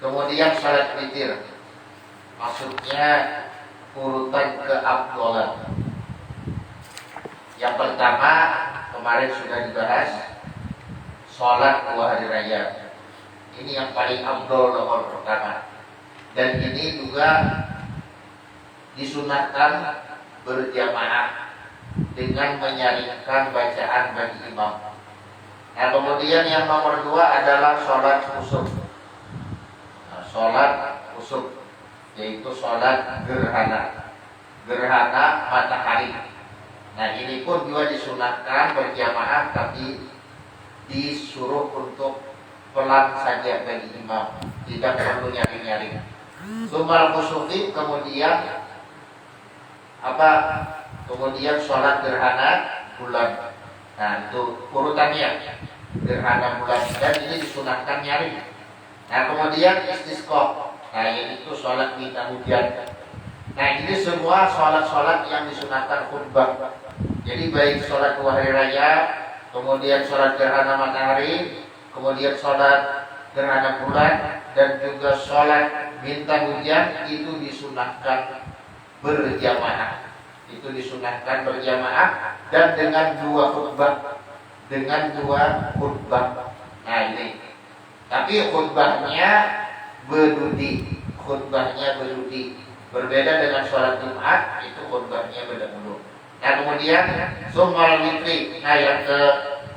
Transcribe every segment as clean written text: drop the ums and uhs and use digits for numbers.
Kemudian salat witir, maksudnya urutan keabdolan. Yang pertama kemarin sudah dibahas, sholat 2 hari raya. Ini yang paling abdol nomor pertama. Dan ini juga disunatkan berjamaah dengan menyaringkan bacaan bagi imam. Nah, kemudian yang nomor 2 adalah sholat khusuf. Sholat khusuf yaitu sholat gerhana matahari. Nah, ini pun juga disunatkan berjamaah, tapi disuruh untuk pelan saja bagi imam, tidak perlu nyaring-nyaring. Sumal khusufi, kemudian kemudian sholat gerhana bulan. Nah, itu urutannya gerhana bulan, dan ini disunatkan nyaring. Nah, kemudian istisqa, nah yaitu sholat minta hujan. Nah, ini semua sholat-sholat yang disunatkan khutbah. Jadi baik sholat 2 hari raya, kemudian sholat gerhana matahari, kemudian sholat gerhana bulan, dan juga sholat minta hujan, itu disunatkan berjamaah. Itu disunatkan berjamaah dan dengan 2 khutbah. Nah, ini. Tapi khutbahnya berudi. Berbeda dengan sholat Jumat, itu khutbahnya berdahulu. Nah, kemudian sumal witri. Nah, yang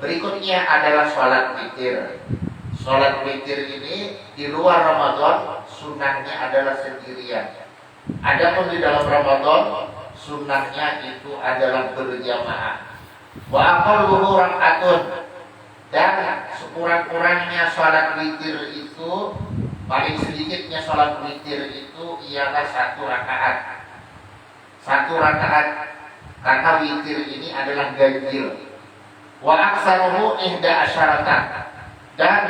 berikutnya adalah sholat witir. Sholat witir ini di luar Ramadan sunnahnya adalah sendirian. Adapun di dalam Ramadan sunnahnya itu adalah berjamaah. Wa aqalluhu rak'atun, dan sekurang-kurangnya sholat witir itu, paling sedikitnya sholat witir itu ialah 1 rakaat. 1 rakaat, karena witir ini adalah ganjil. Wa aksaruhu 11 dan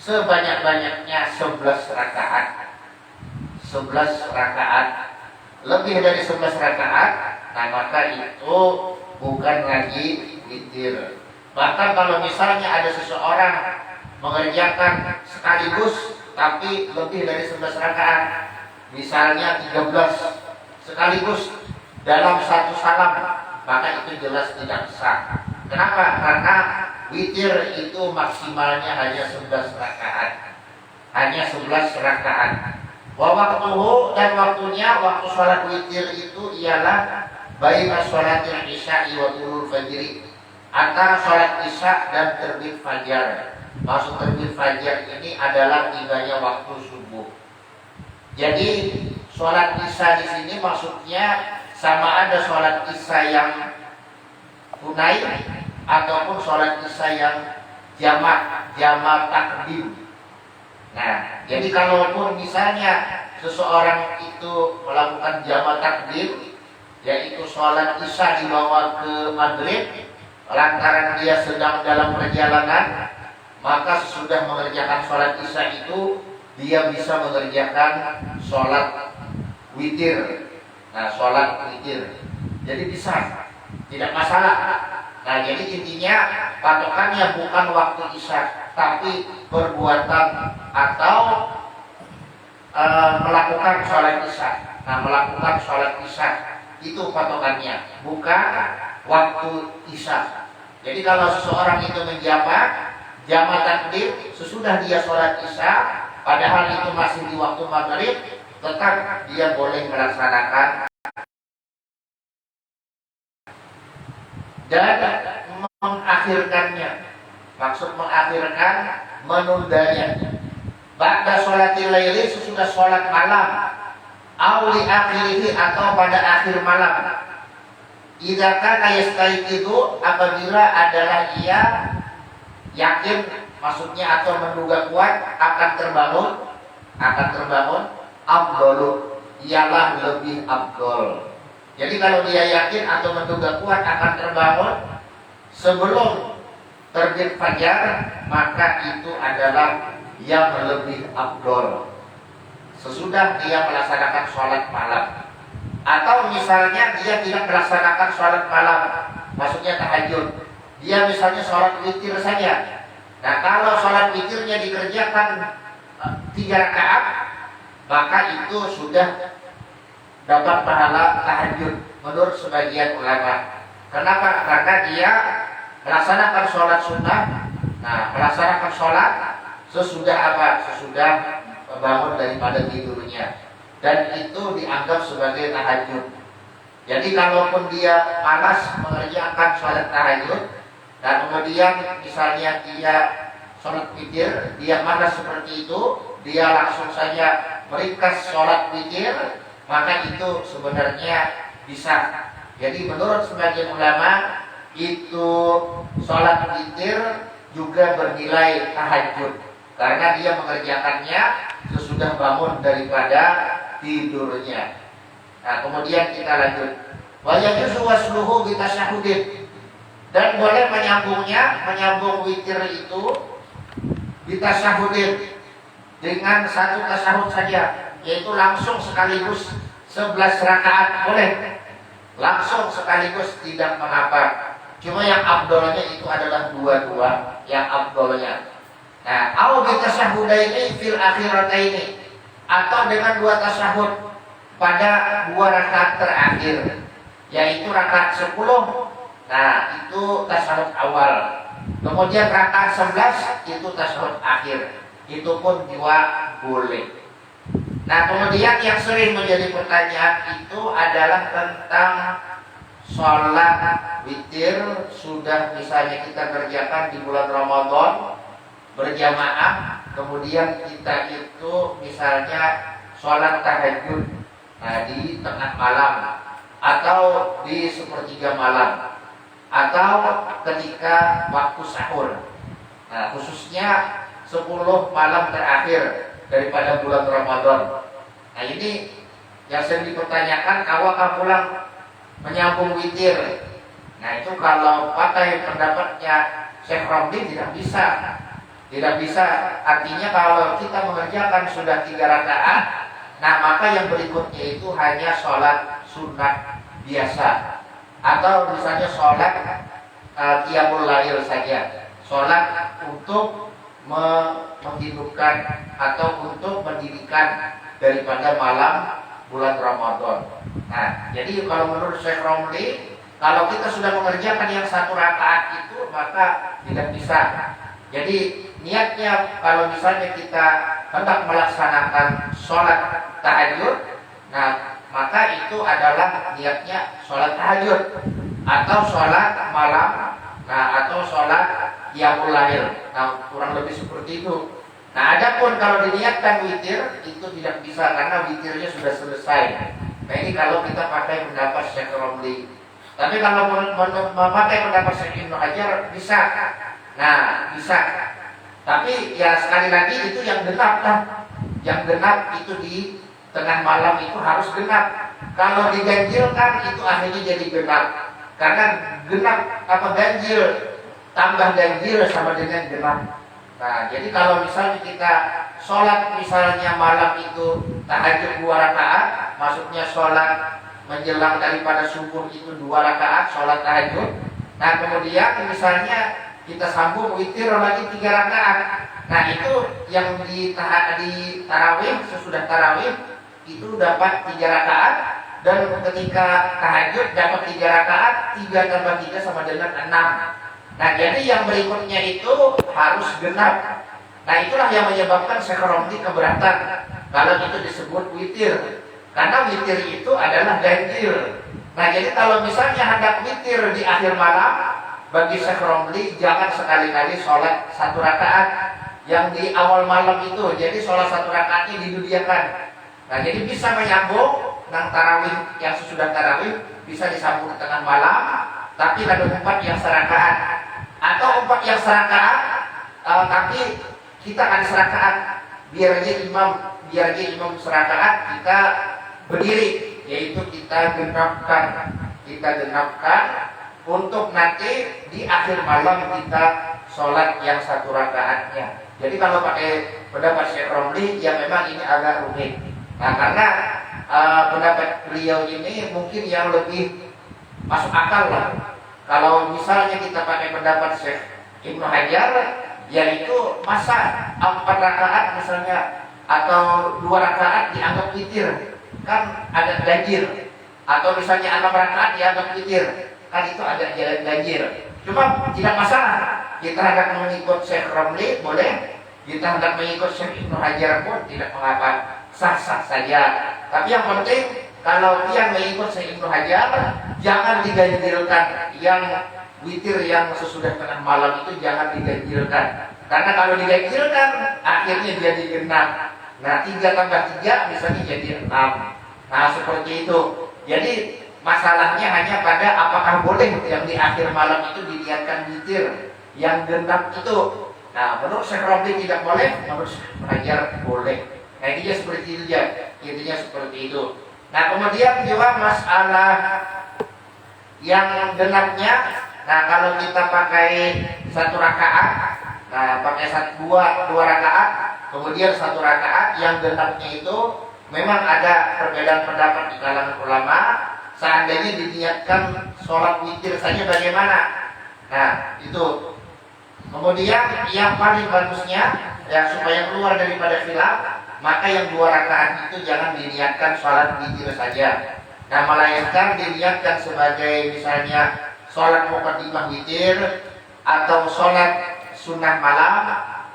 sebanyak-banyaknya 11 rakaat. 11 rakaat, lebih dari 11 rakaat, nah maka itu bukan lagi witir. Bahkan kalau misalnya ada seseorang mengerjakan sekaligus tapi lebih dari 11 rakaat, misalnya 13 sekaligus dalam 1 salam, maka itu jelas tidak sah. Kenapa? Karena witir itu maksimalnya hanya 11 rakaat. Wa waktuhu, dan waktunya, waktu sholat witir itu ialah baina sholatil isya'i wa tulul fajri, antara sholat isya dan terbit fajar. Maksud terbit fajar ini adalah tibanya waktu subuh. Jadi sholat isya di sini maksudnya sama ada sholat isya yang tunai ataupun sholat isya yang jamak takdim. Nah, jadi kalaupun misalnya seseorang itu melakukan jamak takdim, yaitu sholat isya dibawa ke maghrib, lantaran dia sedang dalam perjalanan, maka sesudah mengerjakan sholat isya itu dia bisa mengerjakan sholat witir. Nah, sholat witir jadi bisa, tidak masalah. Nah, jadi intinya patokannya bukan waktu isya, tapi perbuatan atau melakukan sholat isya. Nah, melakukan sholat isya itu patokannya, bukan waktu isya. Jadi kalau seseorang itu menjamak takdim sesudah dia sholat isya, padahal itu masih di waktu maghrib, tetap dia boleh melaksanakan dan mengakhirkannya. Maksud mengakhirkan, menundanya. Ba'da sholatil laili, sesudah sholat malam, auli akhirihi, atau pada akhir malam. Idza kana yastaiqidu, apabila adalah ia yakin, maksudnya atau menduga kuat akan terbangun, afdalu, ialah lebih afdal. Jadi kalau dia yakin atau menduga kuat akan terbangun sebelum terbit fajar, maka itu adalah yang lebih afdal sesudah dia melaksanakan sholat malam. Atau misalnya dia tidak melaksanakan sholat malam, maksudnya tahajud, dia misalnya sholat witir saja. Nah, kalau sholat witirnya dikerjakan 3 rakaat, maka itu sudah dapat pahala tahajud menurut sebagian ulama. Kenapa? Karena dia melaksanakan sholat sunnah. Nah, melaksanakan sholat sesudah apa? Sesudah bangun daripada tidurnya, dan itu dianggap sebagai tahajud. Jadi kalaupun dia malas mengerjakan sholat tahajud, dan kemudian misalnya dia sholat witir, dia malas seperti itu, dia langsung saja meringkas sholat witir, maka itu sebenarnya bisa. Jadi menurut sebagian ulama itu sholat witir juga bernilai tahajud karena dia mengerjakannya sesudah bangun daripada tidurnya. Nah, kemudian kita lanjut. Wa yajuzu wasluhu bitasyahudin, dan boleh menyambung witir itu bitasyahudin dengan 1 tasyahud saja, yaitu langsung sekaligus 11 rakaat boleh, langsung sekaligus tidak mengapa. Cuma yang afdolnya itu adalah dua-dua yang afdolnya. Nah, au bitasyahudaini fil akhirataini, atau dengan 2 tasyahud pada 2 rakaat terakhir, yaitu rakaat 10. Nah, itu tasyahud awal. Kemudian rakaat 11 itu tasyahud akhir. Itu pun juga boleh. Nah, kemudian yang sering menjadi pertanyaan itu adalah tentang sholat witir. Sudah misalnya kita kerjakan di bulan Ramadan berjamaah, kemudian kita itu misalnya sholat tahajud, nah, di tengah malam atau di sepertiga malam atau ketika waktu sahur. Nah, khususnya 10 malam terakhir daripada bulan Ramadan. Nah, ini yang sering dipertanyakan, awakah pulang menyambung witir. Nah, itu kalau pakai pendapatnya Syekh Ramli tidak bisa. Tidak bisa, artinya kalau kita mengerjakan sudah 3 rakaat, nah maka yang berikutnya itu hanya sholat sunnah biasa, atau misalnya sholat qiyamul lail saja, sholat untuk menghidupkan atau untuk mendirikan daripada malam bulan Ramadan. Nah, jadi kalau menurut Syekh Romli, kalau kita sudah mengerjakan yang 1 rakaat itu maka tidak bisa. Jadi niatnya kalau misalnya kita hendak melaksanakan sholat tahajud, nah maka itu adalah niatnya sholat tahajud atau sholat malam, nah atau sholat qiyamul lail. Nah, kurang lebih seperti itu. Nah, adapun kalau diniatkan witir itu tidak bisa karena witirnya sudah selesai. Nah, ini kalau kita pakai pendapat Syekh Romli. Tapi kalau memakai pendapat Syekh Ibnu Hajar bisa. Nah, bisa. Tapi ya sekali lagi itu yang genap lah. Yang genap itu di tengah malam itu harus genap. Kalau diganjilkan itu akhirnya jadi genap. Karena genap apa ganjil tambah ganjil sama dengan genap. Nah, jadi kalau misalnya kita sholat misalnya malam itu tahajud 2 rakaat, maksudnya sholat menjelang daripada subuh itu 2 rakaat sholat tahajud. Nah, kemudian misalnya kita sambung witir lagi 3 rakaat. Nah, itu yang di tarawih, sesudah tarawih itu dapat 3 rakaat, dan ketika tahajud dapat 3 rakaat, 3 tambah 3 sama dengan 6. Nah, jadi yang berikutnya itu harus genap. Nah, itulah yang menyebabkan Syekh Romli keberatan kalau itu disebut witir. Karena witir itu adalah ganjil. Nah, jadi kalau misalnya hendak witir di akhir malam, bagi Syekh Romli jangan sekali-kali sholat 1 rakaat yang di awal malam itu. Jadi sholat 1 rakaatnya didudiakan. Nah, jadi bisa menyambung nang tarawih yang sesudah tarawih bisa disambung di tengah malam, tapi ada 4 yang serakaat atau 4 yang serakaat, tapi kita ada serakaat, biar aja imam serakaat, kita berdiri, yaitu kita genapkan untuk nanti di akhir malam kita sholat yang 1 rakaatnya. Jadi kalau pakai pendapat Syekh Romli, ya memang ini agak rumit. Nah, karena pendapat beliau ini mungkin yang lebih masuk akal lah. Kalau misalnya kita pakai pendapat Syekh Ibnu Hajar, yaitu masa 4 rakaat misalnya atau 2 rakaat dianggap witir, kan ada ganjil. Atau misalnya 6 rakaat dianggap witir, kan itu ada jalan ganjil. Cuma tidak masalah. Kita hendak mengikut Syekh Romli boleh, kita hendak mengikut Syekh Ibnu Hajar pun tidak mengapa, sah-sah saja. Tapi yang penting kalau yang mengikut Syekh Ibnu Hajar jangan diganjilkan yang witir yang sesudah tengah malam itu, jangan diganjilkan. Karena kalau diganjilkan akhirnya jadi 6. Nah 3 tambah 3 misalnya jadi 6. Nah seperti itu. Jadi masalahnya hanya pada apakah boleh yang di akhir malam itu diniatkan witir yang genap itu. Nah menurut Syekh Rabi tidak boleh, menurut Syekh Hajar boleh. Nah intinya seperti itu ya, intinya seperti itu. Nah kemudian juga masalah yang genapnya. Nah kalau kita pakai 1 rakaat, nah pakai 2 rakaat, kemudian 1 rakaat yang genapnya itu memang ada perbedaan pendapat di kalangan ulama. Seandainya diniatkan sholat witir saja bagaimana? Nah itu. Kemudian yang paling bagusnya ya supaya keluar daripada khilaf, maka yang 2 rakaat itu jangan diniatkan sholat witir saja. Nah melainkan diniatkan sebagai misalnya sholat muqaddimah witir atau sholat sunnah malam.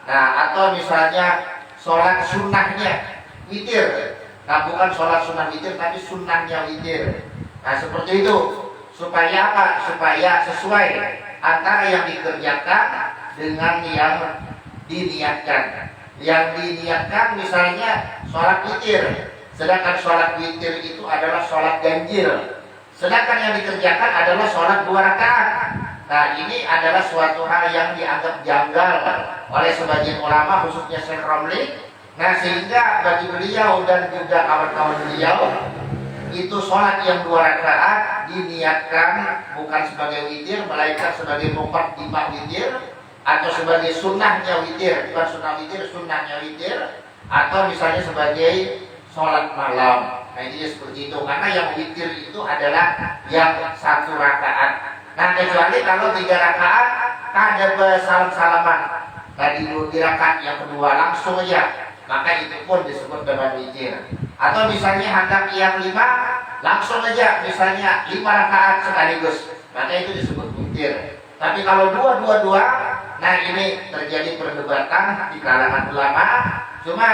Nah atau misalnya sholat sunnahnya witir. Nah bukan sholat sunnah witir tapi sunnahnya witir. Nah seperti itu. Supaya apa? Supaya sesuai antara yang dikerjakan dengan yang diniatkan. Yang diniatkan misalnya sholat witir, sedangkan sholat witir itu adalah sholat ganjil. Sedangkan yang dikerjakan adalah sholat 2 rakaat. Nah ini adalah suatu hal yang dianggap janggal oleh sebagian ulama, khususnya Syekh Romli. Nah sehingga bagi beliau dan juga kawan-kawan beliau, itu sholat yang 2 rakaat diniatkan bukan sebagai witir, melainkan sebagai muqaddimah witir, atau sebagai sunnahnya witir, bukan sunnah witir, sunnahnya witir, atau misalnya sebagai sholat malam. Nah ini seperti itu, karena yang witir itu adalah yang 1 rakaat. Nah kecuali kalau 3 rakaat ada salam-salaman, nah di rakaat yang kedua langsung aja, maka itu pun disebut dengan witir. Atau misalnya hendak yang 5 langsung aja, misalnya 5 rakaat sekaligus, maka itu disebut witir. Tapi kalau 2, nah ini terjadi perdebatan di kalangan ulama. Cuma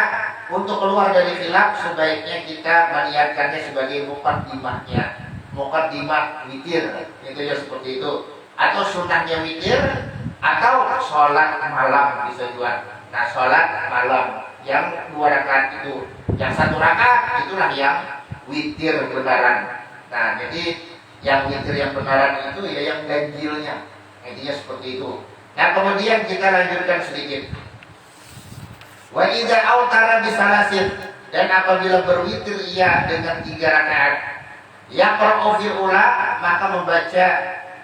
untuk keluar dari khilaf sebaiknya kita meniatkannya sebagai muqaddimahnya, muqaddimah witir, itu ya seperti itu. Atau sunnahnya witir, atau sholat malam bisa juga. Nah sholat malam yang 2 rakaat itu, yang 1 rakaat itulah yang witir benaran. Nah jadi yang witir yang benaran itu ya yang ganjilnya, intinya seperti itu. Nah kemudian kita lanjutkan sedikit. Wa idza autara bisalasin, dan apabila berwitir ia dengan 3 rakaat, yaqra'u fil ula, maka membaca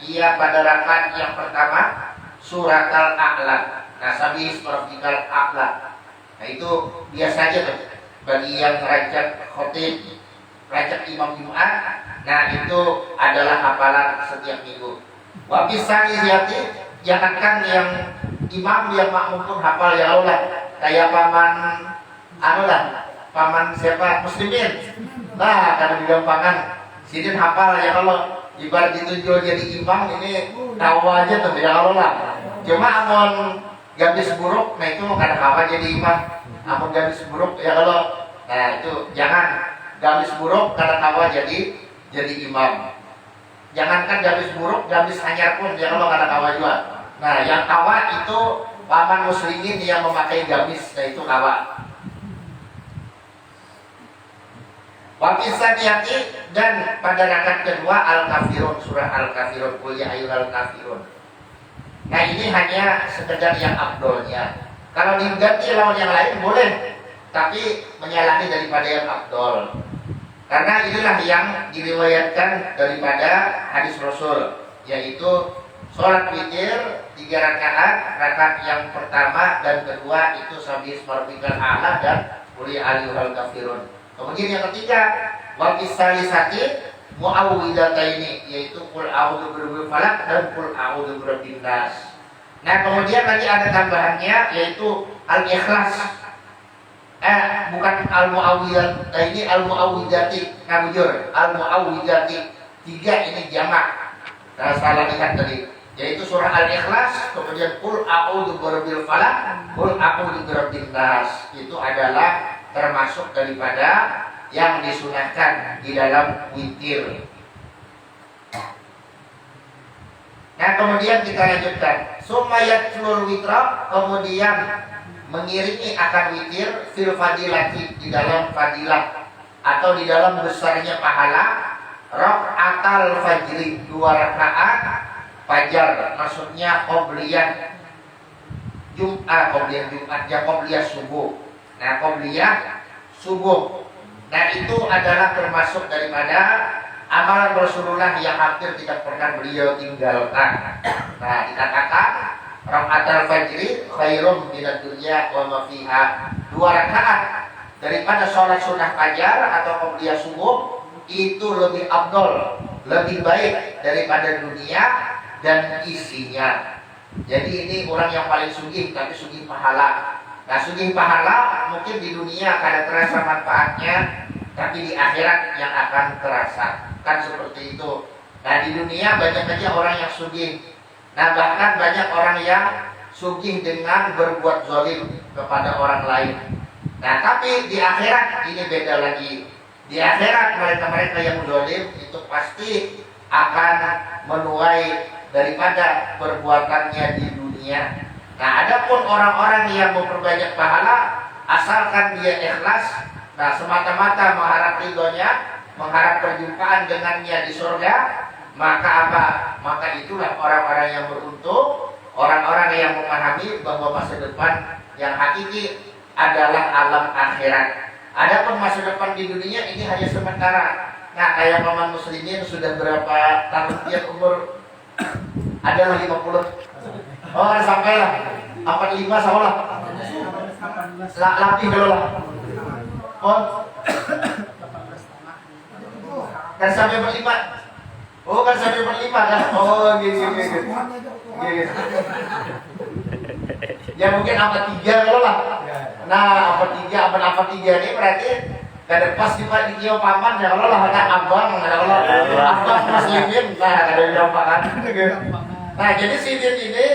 ia pada rakaat yang pertama surat al-a'la. Nah sabis rabbikal a'la. Nah itu biasanya tuh bagi yang rajab khotib, rajab imam Jumat, nah itu adalah hafalan setiap minggu. Wa bisani ziyati, jangankan yang imam, yang makmum pun hafal ya Allah. Kayak paman paman siapa? Muslimin. Nah karena digampangkan sidin hafal ya Allah, ibarat ditunjuk jadi imam ini tahu aja tuh ya Allah. Cuma amun gadis buruk, nah itu kadang apa jadi imam. Amun gadis buruk ya Allah, nah itu jangan gadis buruk kadang apa jadi imam. Jangankan gadis buruk, gadis hanyar pun ya Allah kadang kawa juga. Nah yang kawa itu paman muslimin yang memakai gamis, nah itu kawa. Wakisan yati, dan pada rakaat kedua al-kafirun, surah al-kafirun, qul ya ayyuhal kafirun. Nah ini hanya sekedar yang afdolnya. Kalau diganti lawan yang lain boleh, tapi menyalahi daripada yang afdol. Karena inilah yang diriwayatkan daripada hadis Rasul, yaitu sholat witir 3 rakaat, rakaat yang pertama dan kedua itu sabis rabbikal a'la dan qul ya ayyuhal kafirun. Kemudian yang ketiga waqis salisati muawwidataini, yaitu qul a'udzu birabbil falaq dan qul a'udzu birabbin nas. Nah kemudian lagi ada tambahannya yaitu al-ikhlas. bukan al-muawwidhat, ini al-muawwidhati, ngabujur, al-muawwidhati. 3 ini jamak. Nah, salah lihat tadi. Yaitu surah Al-Ikhlas, kemudian qul a'udzu birabbil falaq, qul a'udzu birabbin nas. Itu adalah termasuk daripada yang disunahkan di dalam witir. Nah, kemudian kita lanjutkan. Sumayatul witra, kemudian mengiringi akan witir fil fadilati, di dalam fadilah atau di dalam besarnya pahala rakaatal fajri, 2 rakaat fajar, maksudnya qobliyah qobliyah Jumat, ya qobliyah subuh. Nah, qobliyah subuh. Nah, itu adalah termasuk daripada amalan Rasulullah yang hampir tidak pernah beliau tinggalkan. Nah, dikatakan rakaatal fajri khairum minad dunya wa ma fiha, 2 rakaat daripada sholat sunnah fajar atau qobliyah subuh itu lebih afdol, lebih baik daripada dunia dan isinya. Jadi ini orang yang paling sugih, tapi sugih pahala. Nah, sugih pahala mungkin di dunia kada terasa manfaatnya, tapi di akhirat yang akan terasa. Kan seperti itu. Nah, di dunia banyak aja orang yang sugih. Nah, bahkan banyak orang yang sugih dengan berbuat zalim kepada orang lain. Nah, tapi di akhirat ini beda lagi. Di akhirat mereka-mereka yang zalim itu pasti akan menuai daripada perbuatannya di dunia. Nah, adapun orang-orang yang memperbanyak pahala asalkan dia ikhlas, nah semata-mata mengharap ridhonya, mengharap perjumpaan dengannya di surga, maka apa? Maka itulah orang-orang yang beruntung, orang-orang yang memahami bahwa masa depan yang hakiki adalah alam akhirat. Adapun masa depan di dunia ini hanya sementara. Nah, kayak paman muslimin sudah berapa tahun dia umur? Adalah 50. Oh, sampai lah 45 salah. Lapih dulu lah. Oh, kan sampai berlima. Oh, kan sampai berlima kan? Oh, gitu. Ya mungkin apa 3 kalau lah. Nah, apa 3 ini berarti kada pas di kio paman ya kalau lah ada abang, ada kalau abang muslimin, nah ada yang kan. Nah, jadi sidin ini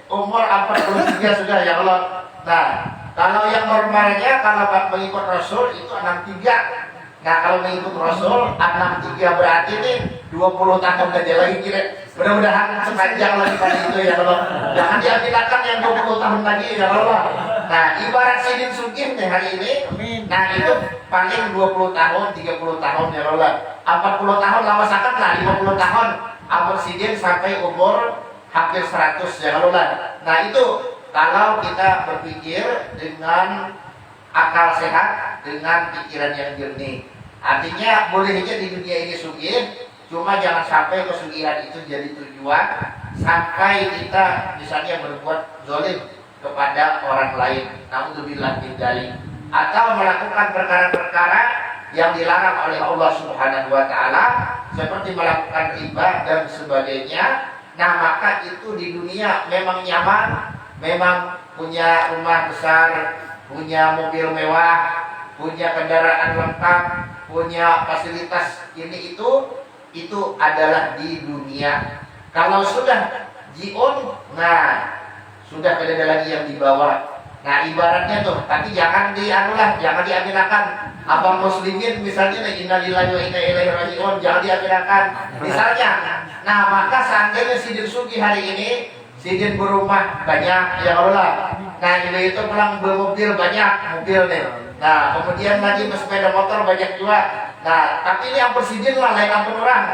umur 43 sudah ya Allah. Nah, kalau yang normalnya kalau mengikut Rasul itu 63. Nah, kalau mengikut Rasul 63 berarti nih 20 tahun aja lagi kira. Mudah-mudahan sepanjang lagi pada itu ya Allah. Jangan diambilkan yang 20 tahun lagi ya Allah. Nah, ibarat sidin sugih nih hari ini. Nah, itu paling 20 tahun, 30 tahun ya Allah. 40 tahun lawasakan lah, 50 tahun. Amr sidin sampai umur hampir 100 ya Allah. Nah, itu kalau kita berpikir dengan akal sehat, dengan pikiran yang jernih. Artinya bolehnya di dunia ini sugih, cuma jangan sampai kesugihan itu jadi tujuan sampai kita misalnya berbuat zalim kepada orang lain. Naudzubillah min dzalik. Atau melakukan perkara-perkara yang dilarang oleh Allah Subhanahu wa taala seperti melakukan riba dan sebagainya. Nah, maka itu di dunia memang nyaman, memang punya rumah besar, punya mobil mewah, punya kendaraan lengkap, punya fasilitas ini itu adalah di dunia. Kalau sudah jiun, nah sudah tidak ada lagi yang dibawa. Nah, ibaratnya tuh, tapi jangan jangan diambilkan. Abang muslimin misalnya innalillahi wa inna ilaihi rajiun, jangan diambilkan. Misalnya, nah maka seandainya sidin sugih hari ini, sidin berumah banyak ya Allah. Nah, ini itu pulang bermobil banyak, mobil nih. Nah, kemudian lagi bersepeda motor banyak juga. Nah, tapi ini yang presiden lah, lain ampun orang.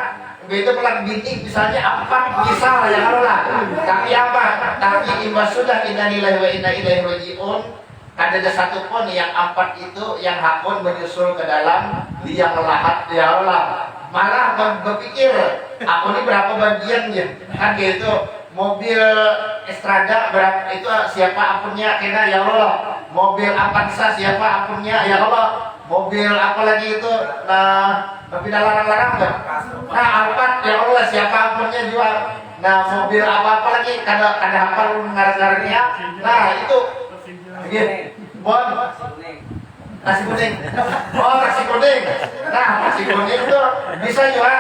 Itu pulang bintik misalnya apa misal ya Allah. Tapi apa? Tapi imbas sudah innalillahi wa inna ilaihi rajiun. Ada satu pun yang 4 itu yang hakun menyusul ke dalam liang lahat ya Allah. Malah berpikir, aku ini berapa bagiannya? Kan gitu. Mobil Estrada berapa itu siapa akunnya kena ya Allah. Mobil Avanza siapa akunnya ya Allah. Mobil apa lagi itu tapi larang-larang enggak? Nah, Alphard ya Allah siapa akunnya jual. Nah, mobil apa lagi kada hafal ngarang-ngarangnya. Nah, itu begini. Bon. Nasi kuning. Oh, nasi kuning. Nah, nasi kuning itu bisa juga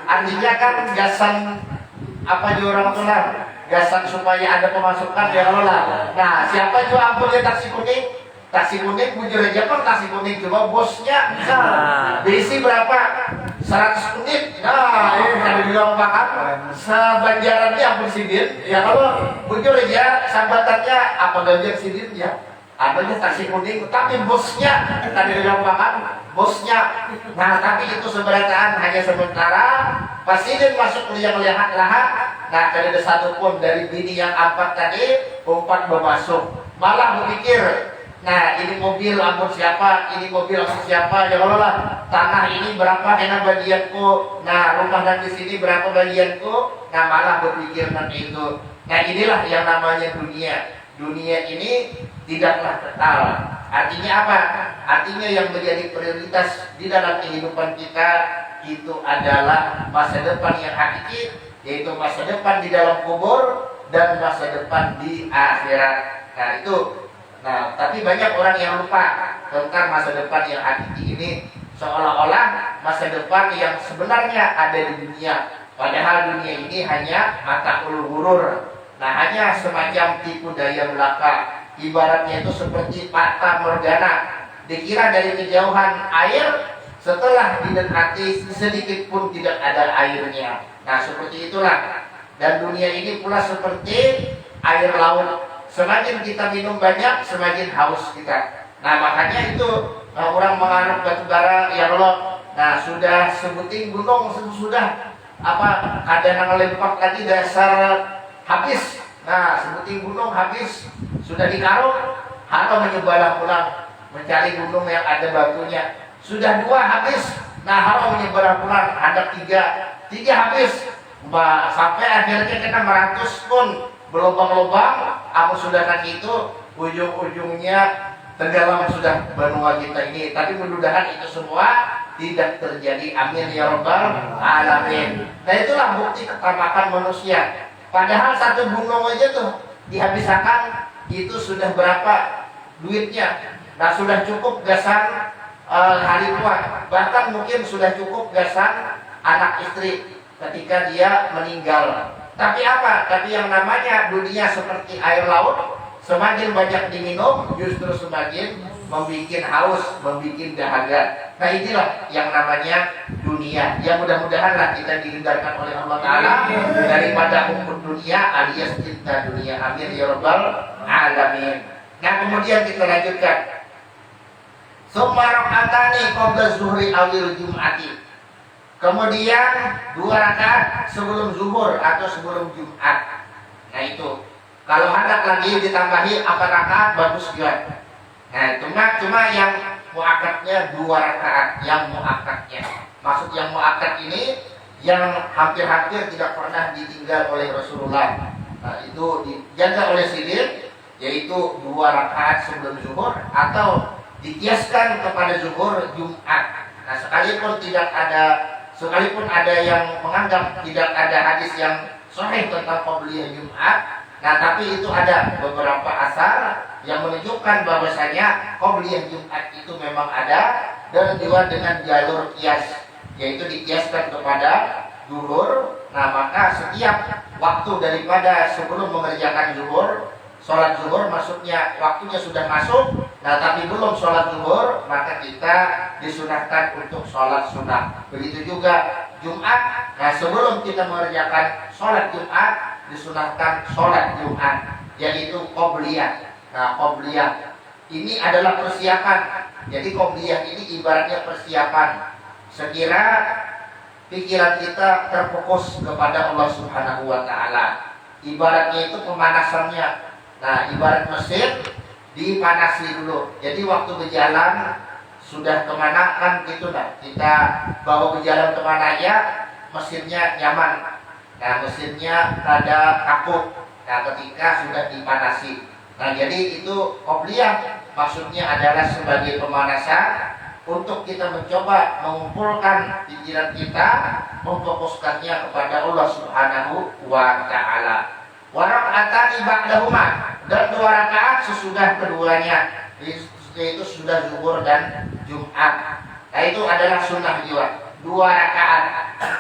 artinya kan gasan apa juga orang tua, gasan supaya ada pemasukan ya Allah lah. Nah, siapa juga ampunnya taksi kuning? Taksi kuning bujur aja kan taksi kuning coba bosnya bisa diisi berapa 100 menit. Nah ini kan bilang makan sebanjarannya ampun sidin ya, kalau bujur aja sambatannya apa ganjar sidin ya adanya taksi kuning, tapi bosnya tadi bilang makan bosnya. Nah tapi itu seberataan hanya sementara. Pas sidin masuk liang lahat. Nah tidak ada satupun dari bini yang empat tadi umpat bermasuk, malah berpikir, nah ini mobil ampun siapa, ini mobil ampun siapa, ya Allah lah. Tanah ini berapa enak bagianku, nah rumah dan di sini berapa bagianku, nah malah berpikir nanti itu. Nah inilah yang namanya dunia. Dunia ini tidaklah kekal. Artinya apa? Artinya yang menjadi prioritas di dalam kehidupan kita itu adalah masa depan yang hakiki, yaitu masa depan di dalam kubur dan masa depan di akhirat. Nah itu. Nah, tapi banyak orang yang lupa tentang masa depan yang hakiki ini, seolah-olah masa depan yang sebenarnya ada di dunia. Padahal dunia ini hanya mata ghurur. Nah, hanya semacam tipu daya belaka. Ibaratnya itu seperti fata morgana. Dikira dari kejauhan air, setelah didekati sedikit pun tidak ada airnya. Nah, seperti itulah. Dan dunia ini pula seperti air laut. Semakin kita minum banyak, semakin haus kita. Nah makanya itu orang mengarang batu bara ya Allah. Nah sudah sebuting gunung sudah apa kadang ngelempak lagi dasar habis. Nah sebuting gunung habis sudah dikarung, atau menyebelah pulang mencari gunung yang ada batunya. Sudah 2 habis, nah harus menyebelah pulang ada 3 habis. Sampai akhirnya kita 100 pun berlubang-lubang, aku sudah nanti itu ujung-ujungnya tenggelam sudah benua kita ini. Tapi mudah-mudahan itu semua tidak terjadi, amin ya rabbal alamin. Nah itulah bukti ketamakan manusia. Padahal satu gunung aja tuh dihabiskan itu sudah berapa duitnya. Nah sudah cukup gasan hari tua, bahkan mungkin sudah cukup gasan anak istri ketika dia meninggal. Tapi apa? Tapi yang namanya dunia seperti air laut, semakin banyak diminum justru semakin membuat haus, membuat dahaga. Nah inilah yang namanya dunia. Ya mudah-mudahan lah kita dihindarkan oleh Allah Ta'ala daripada hukum dunia alias cinta dunia. Amin ya rabbal alamin. Nah kemudian kita lanjutkan. Summa rak'atani qabla zuhri awil jum'ati. Kemudian 2 rakaat sebelum zuhur atau sebelum Jumat. Nah itu kalau hendak lagi ditambahi 4 rakaat bagus juga. Nah cuma yang muakkadnya 2 rakaat, yang muakkadnya. Maksud yang muakkad ini yang hampir-hampir tidak pernah ditinggal oleh Rasulullah. Nah itu dijaga oleh sidin, yaitu 2 rakaat sebelum zuhur atau dikiaskan kepada zuhur Jumat. Nah sekalipun ada yang menganggap tidak ada hadis yang sahih tentang qabliyah Jumat, nah tapi itu ada beberapa asar yang menunjukkan bahwasanya qabliyah Jumat itu memang ada dan juga dengan jalur kias, yaitu dikiaskan kepada zuhur. Nah maka setiap waktu daripada sebelum mengerjakan zuhur, sholat zuhur maksudnya waktunya sudah masuk, nah tapi belum sholat zuhur, maka kita disunahkan untuk sholat sunnah. Begitu juga Jumat, nah sebelum kita mengerjakan sholat Jumat, disunahkan sholat Jumat, yaitu qobliyah. Nah qobliyah ini adalah persiapan. Jadi qobliyah ini ibaratnya persiapan. Sekira pikiran kita terfokus kepada Allah Subhanahu wa Ta'ala. Ibaratnya itu pemanasannya. Nah ibarat mesin dipanasi dulu. Jadi waktu berjalan sudah kemana kan gitu nah, kita bawa berjalan kemana ya mesinnya nyaman. Nah mesinnya rada kaku. Nah ketika sudah dipanasi. Nah jadi itu qobliyah, maksudnya adalah sebagai pemanasan untuk kita mencoba mengumpulkan pikiran kita, memfokuskannya kepada Allah Subhanahu wa Ta'ala. Wa rak'atani ba'dahuma, dan 2 rakaat sesudah keduanya. yaitu sudah zuhur dan Jumat. Nah itu adalah sunnah juga 2 rakaat.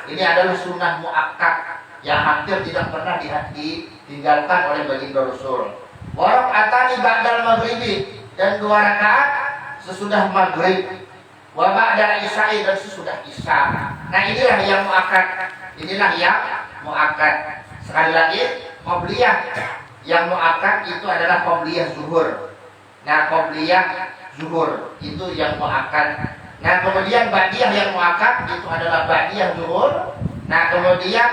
Ini adalah sunnah muakkad yang hampir tidak pernah ditinggalkan oleh baginda Rasul. Wa raka'atani ba'dal maghribi, dan 2 rakaat sesudah maghrib. Wa ba'dal isya'i, dan sesudah isya. Nah inilah yang muakkad. Inilah yang muakkad. Sekali lagi, qobliyah yang muakkad itu adalah qobliyah zuhur. Nah qobliyah zuhur itu yang muakkad. Nah kemudian ba'diyah yang muakkad itu adalah ba'diyah zuhur. Nah kemudian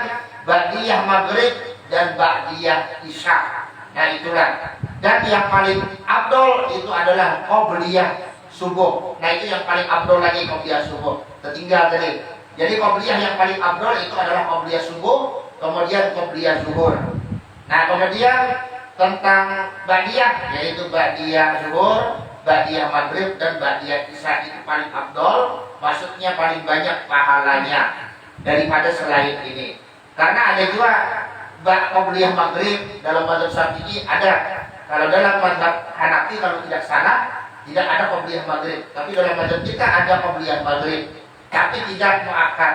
ba'diyah maghrib dan ba'diyah isya. Nah itulah. Dan yang paling afdol itu adalah qobliyah subuh. Nah itu yang paling afdol lagi, qobliyah subuh. Tertinggal tadi. Jadi qobliyah yang paling afdol itu adalah qobliyah subuh, kemudian qobliyah zuhur. Nah kemudian tentang ba'diyah, yaitu ba'diyah zuhur, ba'diyah maghrib dan ba'diyah isya itu paling afdol, maksudnya paling banyak pahalanya daripada selain ini. Karena ada juga qobliyah maghrib dalam mazhab Syafi'i ada. Kalau dalam mazhab Hanafi kalau tidak salah tidak ada qobliyah maghrib, tapi dalam mazhab kita ada qobliyah maghrib, tapi tidak muakkad.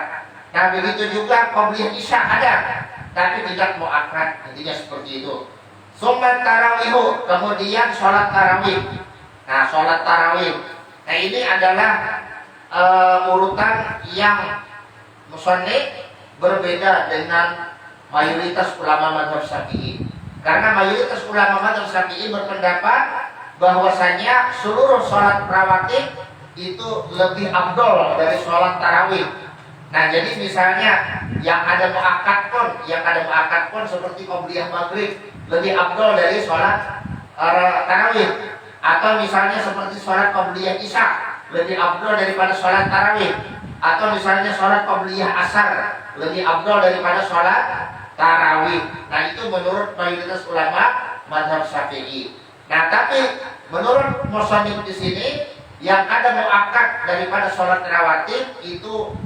Nah begitu juga qobliyah isya ada, tapi tidak muakkad. Intinya seperti itu. Sunnat tarawihu, kemudian sholat tarawih. Nah sholat tarawih, nah ini adalah urutan yang musannif berbeda dengan mayoritas ulama mazhab Syafi'i. Karena mayoritas ulama mazhab Syafi'i berpendapat bahwasanya seluruh sholat rawatib itu lebih afdol dari sholat tarawih. Nah jadi misalnya yang ada muakkad pun seperti qobliyah maghrib lebih afdol dari sholat tarawih. Atau misalnya seperti sholat qobliyah isya lebih afdol daripada sholat tarawih. Atau misalnya sholat qobliyah asar lebih afdol daripada sholat tarawih. Nah itu menurut mayoritas ulama mazhab Syafi'i. Nah tapi menurut musannif di sini yang ada muakkad daripada sholat rawatib itu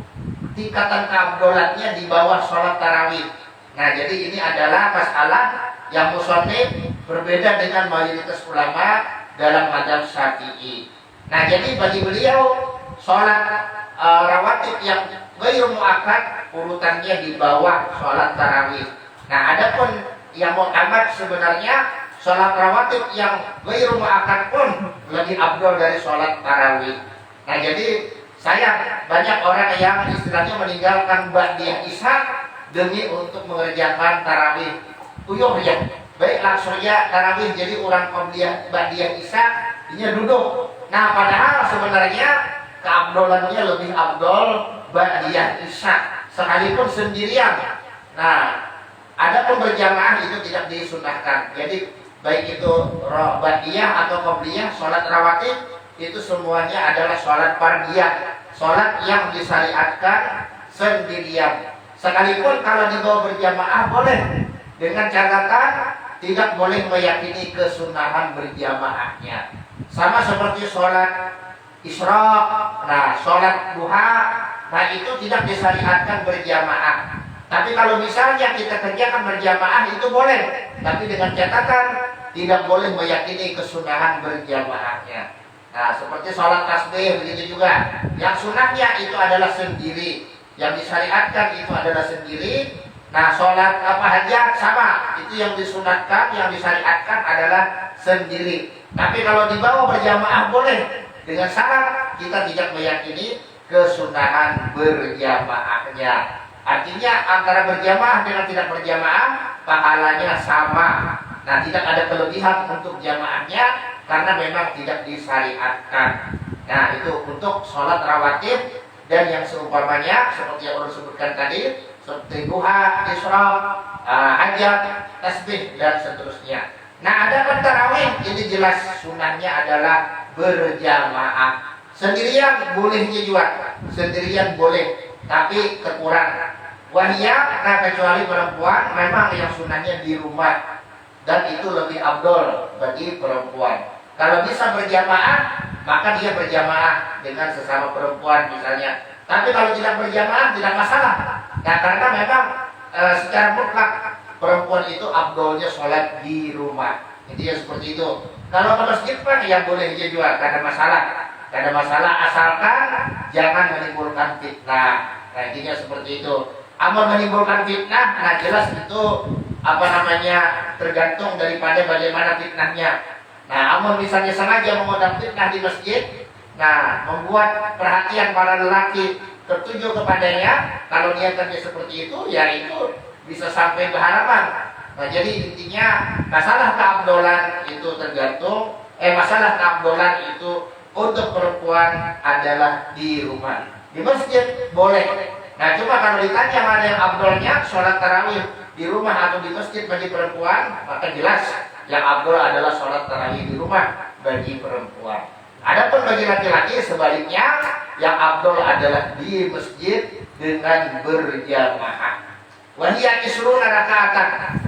tingkatan keafdolannya di bawah sholat tarawih. Nah jadi ini adalah masalah yang musannif berbeda dengan mayoritas ulama dalam mazhab Syafi'i. Nah jadi bagi beliau sholat rawatib yang ghairu muakkad urutannya di bawah sholat tarawih. Nah adapun yang muakkad sebenarnya sholat rawatib yang ghairu muakkad pun lebih afdol dari sholat tarawih. Nah jadi saya banyak orang yang istilahnya meninggalkan ba'diyah isya demi untuk mengerjakan tarawih. Tuyuh ya, baik langsung ya tarawih jadi orang qobliyah ba'diyah isya ini duduk. Nah padahal sebenarnya keafdolannya lebih afdol ba'diyah isya sekalipun sendirian. Nah adapun berjamaah itu tidak disunahkan. Jadi baik itu ba'diyah atau qobliyah, sholat rawatib itu semuanya adalah sholat fardhiyah, sholat yang disyariatkan sendirian. Sekalipun kalau dibawa berjamaah boleh, dengan catatan tidak boleh meyakini kesunahan berjamaahnya. Sama seperti sholat isyraq, nah sholat duha, nah itu tidak disyariatkan berjamaah. Tapi kalau misalnya kita kerjakan berjamaah itu boleh, tapi dengan catatan tidak boleh meyakini kesunahan berjamaahnya. Nah seperti sholat tasbih begitu juga. Yang sunahnya itu adalah sendiri, yang disyariatkan itu adalah sendiri. Nah sholat hajat sama, itu yang disunatkan, yang disyariatkan adalah sendiri. Tapi kalau dibawa berjamaah boleh, dengan syarat kita tidak meyakini kesunahan berjamaahnya. Artinya antara berjamaah dengan tidak berjamaah pahalanya sama. Nah tidak ada kelebihan untuk jamaahnya karena memang tidak disyariatkan. Nah itu untuk sholat rawatib dan yang seumpamanya seperti yang udah sebutkan tadi, seperti duha, isyraq, hajat, tasbih dan seterusnya. Nah ada tarawih ini jelas sunahnya adalah berjamaah. Sendirian bolehnya juga, sendirian boleh, tapi terkurang. Wahia, nah kecuali perempuan memang yang sunahnya di rumah dan itu lebih afdol bagi perempuan. Kalau bisa berjamaah maka dia berjamaah dengan sesama perempuan misalnya. Tapi kalau tidak berjamaah tidak masalah. Nah karena memang secara mutlak perempuan itu afdolnya sholat di rumah. Intinya seperti itu. Kalau ke masjid kan ya boleh aja juga, gak ada masalah. Gak ada masalah asalkan jangan menimbulkan fitnah. Nah intinya seperti itu. Amal menimbulkan fitnah, nah jelas itu apa namanya tergantung daripada bagaimana fitnahnya. Nah amal misalnya sengaja mengundang fitnah di masjid, nah membuat perhatian para lelaki tertuju kepadanya, kalau niatannya seperti itu, ya itu bisa sampai ke halaman. Nah jadi intinya masalah keabdolan itu tergantung, masalah keabdolan itu untuk perempuan adalah di rumah. Di masjid boleh. Nah cuma kalau ditanya mana yang abdolnya, sholat tarawih di rumah atau di masjid bagi perempuan, maka jelas yang abdol adalah sholat tarawih di rumah bagi perempuan. Adapun bagi laki-laki sebaliknya, yang abdol adalah di masjid dengan berjamaah. Wahiyya isruna raka'atan,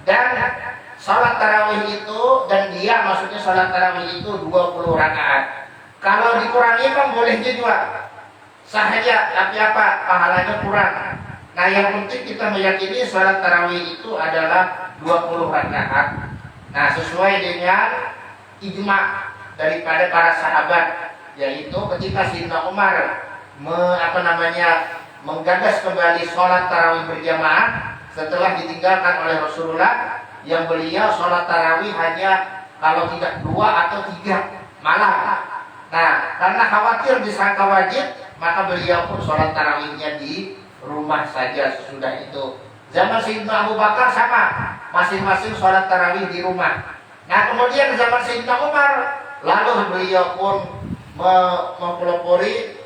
dan sholat tarawih itu, dan dia maksudnya sholat tarawih itu 20 rakaat. Kalau dikurangi kan boleh juga sahaja, tapi apa pahalanya kurang. Nah yang penting kita meyakini sholat tarawih itu adalah 20 rakaat. Nah sesuai dengan ijma daripada para sahabat, yaitu ketika Sayyidina Umar menggagas kembali sholat tarawih berjamaah setelah ditinggalkan oleh Rasulullah, yang beliau sholat tarawih hanya kalau tidak 2 atau 3 malam. Nah karena khawatir disangka wajib, maka beliau pun sholat tarawihnya di rumah saja sesudah itu. Zaman Sayyidina Abu Bakar sama, masing-masing sholat tarawih di rumah. Nah kemudian zaman Sayyidina Umar, lalu beliau pun mempelopori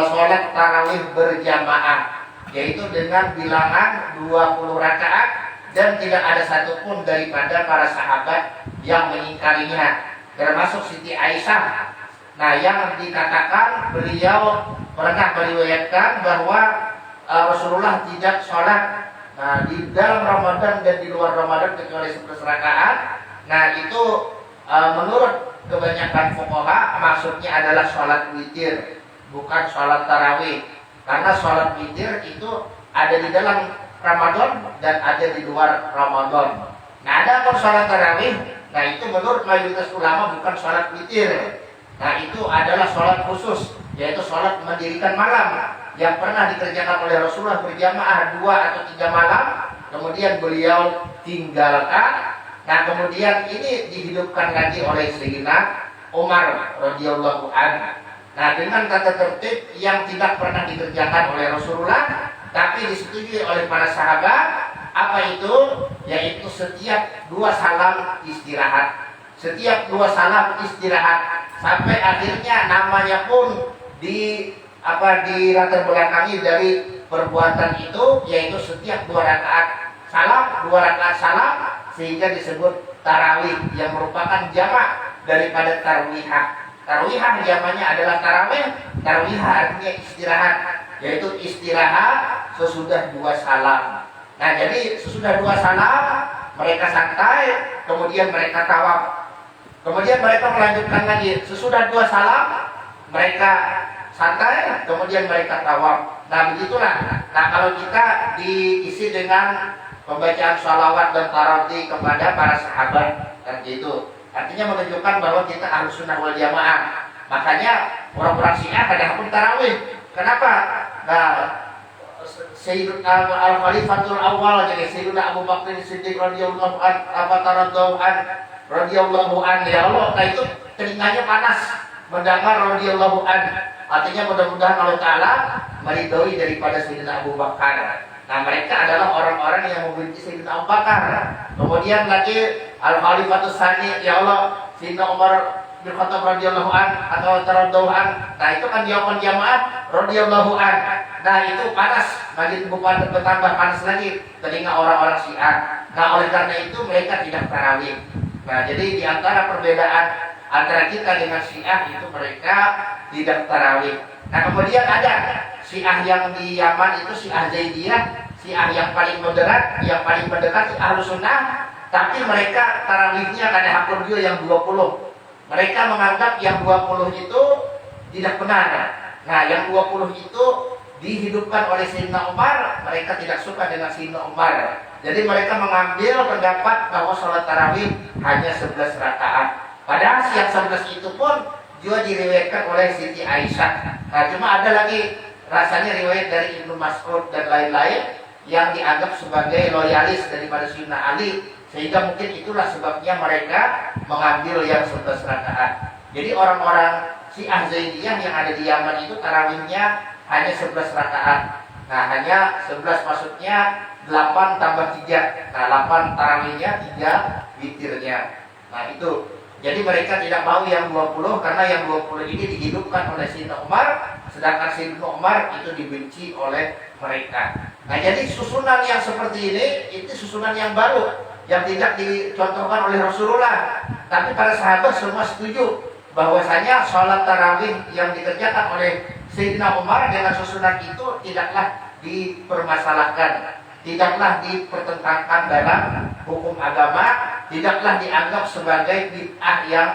sholat tarawih berjamaah, yaitu dengan bilangan 20 rakaat, dan tidak ada satupun daripada para sahabat yang mengingkarinya, termasuk Siti Aisyah. Nah yang dikatakan beliau pernah meriwayatkan bahwa Rasulullah tidak sholat di dalam Ramadan dan di luar Ramadan kecuali 11 rakaat. Nah itu menurut kebanyakan fuqaha maksudnya adalah sholat witir, bukan sholat tarawih. Karena sholat witir itu ada di dalam Ramadan dan ada di luar Ramadan. Nah ada pun sholat tarawih, nah itu menurut mayoritas ulama bukan sholat witir. Nah itu adalah sholat khusus, yaitu sholat mendirikan malam yang pernah dikerjakan oleh Rasulullah berjamaah 2 atau 3 malam, kemudian beliau tinggalkan. Nah kemudian ini dihidupkan lagi oleh Sayyidina Umar radhiyallahu anhu. Nah dengan tata tertib yang tidak pernah dikerjakan oleh Rasulullah, tapi disetujui oleh para sahabat. Apa itu? Yaitu setiap 2 salam istirahat. Setiap 2 salam istirahat, sampai akhirnya namanya pun di latar belakangi dari perbuatan itu, yaitu setiap 2 rakaat salam, 2 rakaat salam, sehingga disebut tarawih yang merupakan jamak daripada tarwihah. Tarwihah jamaknya adalah tarawih, tarwihah artinya istirahat, yaitu istirahat sesudah 2 salam. Nah jadi sesudah 2 salam mereka santai, kemudian mereka tawaf. Kemudian mereka melanjutkan lagi, sesudah 2 salam mereka santai, kemudian mereka tawaf. Nah begitulah. Nah kalau kita diisi dengan pembacaan sholawat dan tarawih kepada para sahabat, dan gitu, artinya menunjukkan bahwa kita harus sunnah wal jamaah. Makanya orang-orang Syiah ada pun tarawih. Kenapa? Nah Sayyidina Al-Khalifatul Awal, jadi Sayyidina Abu Bakar Siddiq radhiyallahu anhu, ya Allah, nah itu telinganya panas mendengar radhiyallahu anhu. Artinya mudah-mudahan Allah Ta'ala meridhoi daripada Sayyidina Abu Bakar. Nah mereka adalah orang-orang yang membenci Sayyidina Abu Bakar. Kemudian lagi Al-Khalifatus Tsani, ya Allah, Sayyidina Umar bin Khattab radhiyallahu anhu atau radhiyallahu anhu. Nah itu kan jawaban jamaah radhiyallahu anhu. Nah itu panas, makin bertambah panas lagi telinga orang-orang Syiah. Nah oleh karena itu mereka tidak tarawih. Nah jadi di antara perbedaan antara kita dengan Syiah itu mereka tidak tarawih. Nah kemudian ada Syiah yang di Yaman itu Syiah Zaidiyah, Syiah yang paling moderat, yang paling mendekat Ahlus Sunnah, tapi mereka tarawihnya kada hakul yang 20. Mereka menganggap yang 20 itu tidak benar. Nah yang 20 itu dihidupkan oleh Sayyidina Umar, mereka tidak suka dengan Sayyidina Umar. Jadi mereka mengambil pendapat bahwa sholat tarawih hanya 11 rakaat. Padahal yang 11 itu pun juga diriwayatkan oleh Siti Aisyah. Nah, cuma ada lagi rasanya riwayat dari Ibnu Mas'ud dan lain-lain yang dianggap sebagai loyalis daripada Sayyidina Ali, sehingga mungkin itulah sebabnya mereka mengambil yang 11 rakaat. Jadi orang-orang Syiah Zaidiyah yang ada di Yaman itu tarawihnya hanya 11 rakaat. Nah, hanya 11 maksudnya 8 tambah 3. Nah, 8 tarawihnya, 3 witirnya. Nah, itu. Jadi mereka tidak mau yang 20 karena yang 20 ini dihidupkan oleh Sayyidina Umar, sedangkan Sayyidina Umar itu dibenci oleh mereka. Nah, jadi susunan yang seperti ini itu susunan yang baru yang tidak dicontohkan oleh Rasulullah. Tapi para sahabat semua setuju bahwasanya sholat tarawih yang dikerjakan oleh Sayyidina Umar dengan susunan itu tidaklah dipermasalahkan, tidaklah dipertentangkan dalam hukum agama, tidaklah dianggap sebagai bid'ah yang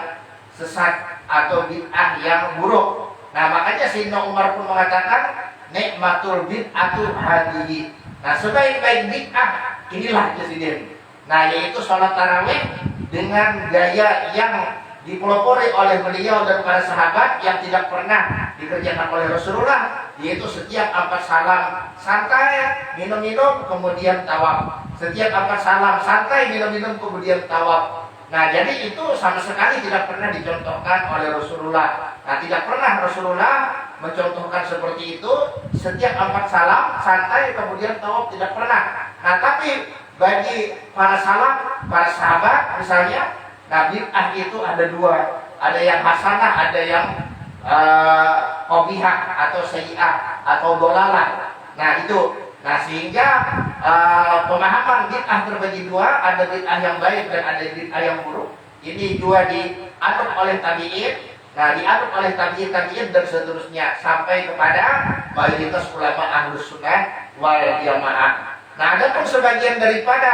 sesat atau bid'ah yang buruk. Nah, makanya Sayyidina Umar pun mengatakan nikmatul bid'atu hadihi. Nah, sebaik-baik bid'ah inilah presiden. Nah, yaitu sholat tarawih dengan gaya yang dipelopori oleh beliau dan para sahabat yang tidak pernah dikerjakan oleh Rasulullah, yaitu setiap 4 salam santai, minum-minum, kemudian tawaf. Setiap 4 salam santai, minum-minum, kemudian tawaf. Nah, jadi itu sama sekali tidak pernah dicontohkan oleh Rasulullah. Nah, tidak pernah Rasulullah mencontohkan seperti itu. Setiap 4 salam santai, kemudian tawaf, tidak pernah. Nah, tapi bagi para salaf, para sahabat misalnya, nah, bid'ah itu ada 2. Ada yang hasanah, ada yang qabihah atau sayyi'ah atau dolalah. Nah, itu. Nah, sehingga pemahaman bid'ah terbagi 2, ada bid'ah yang baik dan ada bid'ah yang buruk. Ini 2 dianut oleh tabi'in. Nah, dianut oleh tabi'in dan seterusnya sampai kepada mayoritas ulama Ahlus Sunnah wal Jamaah. Nah, ada pun sebagian daripada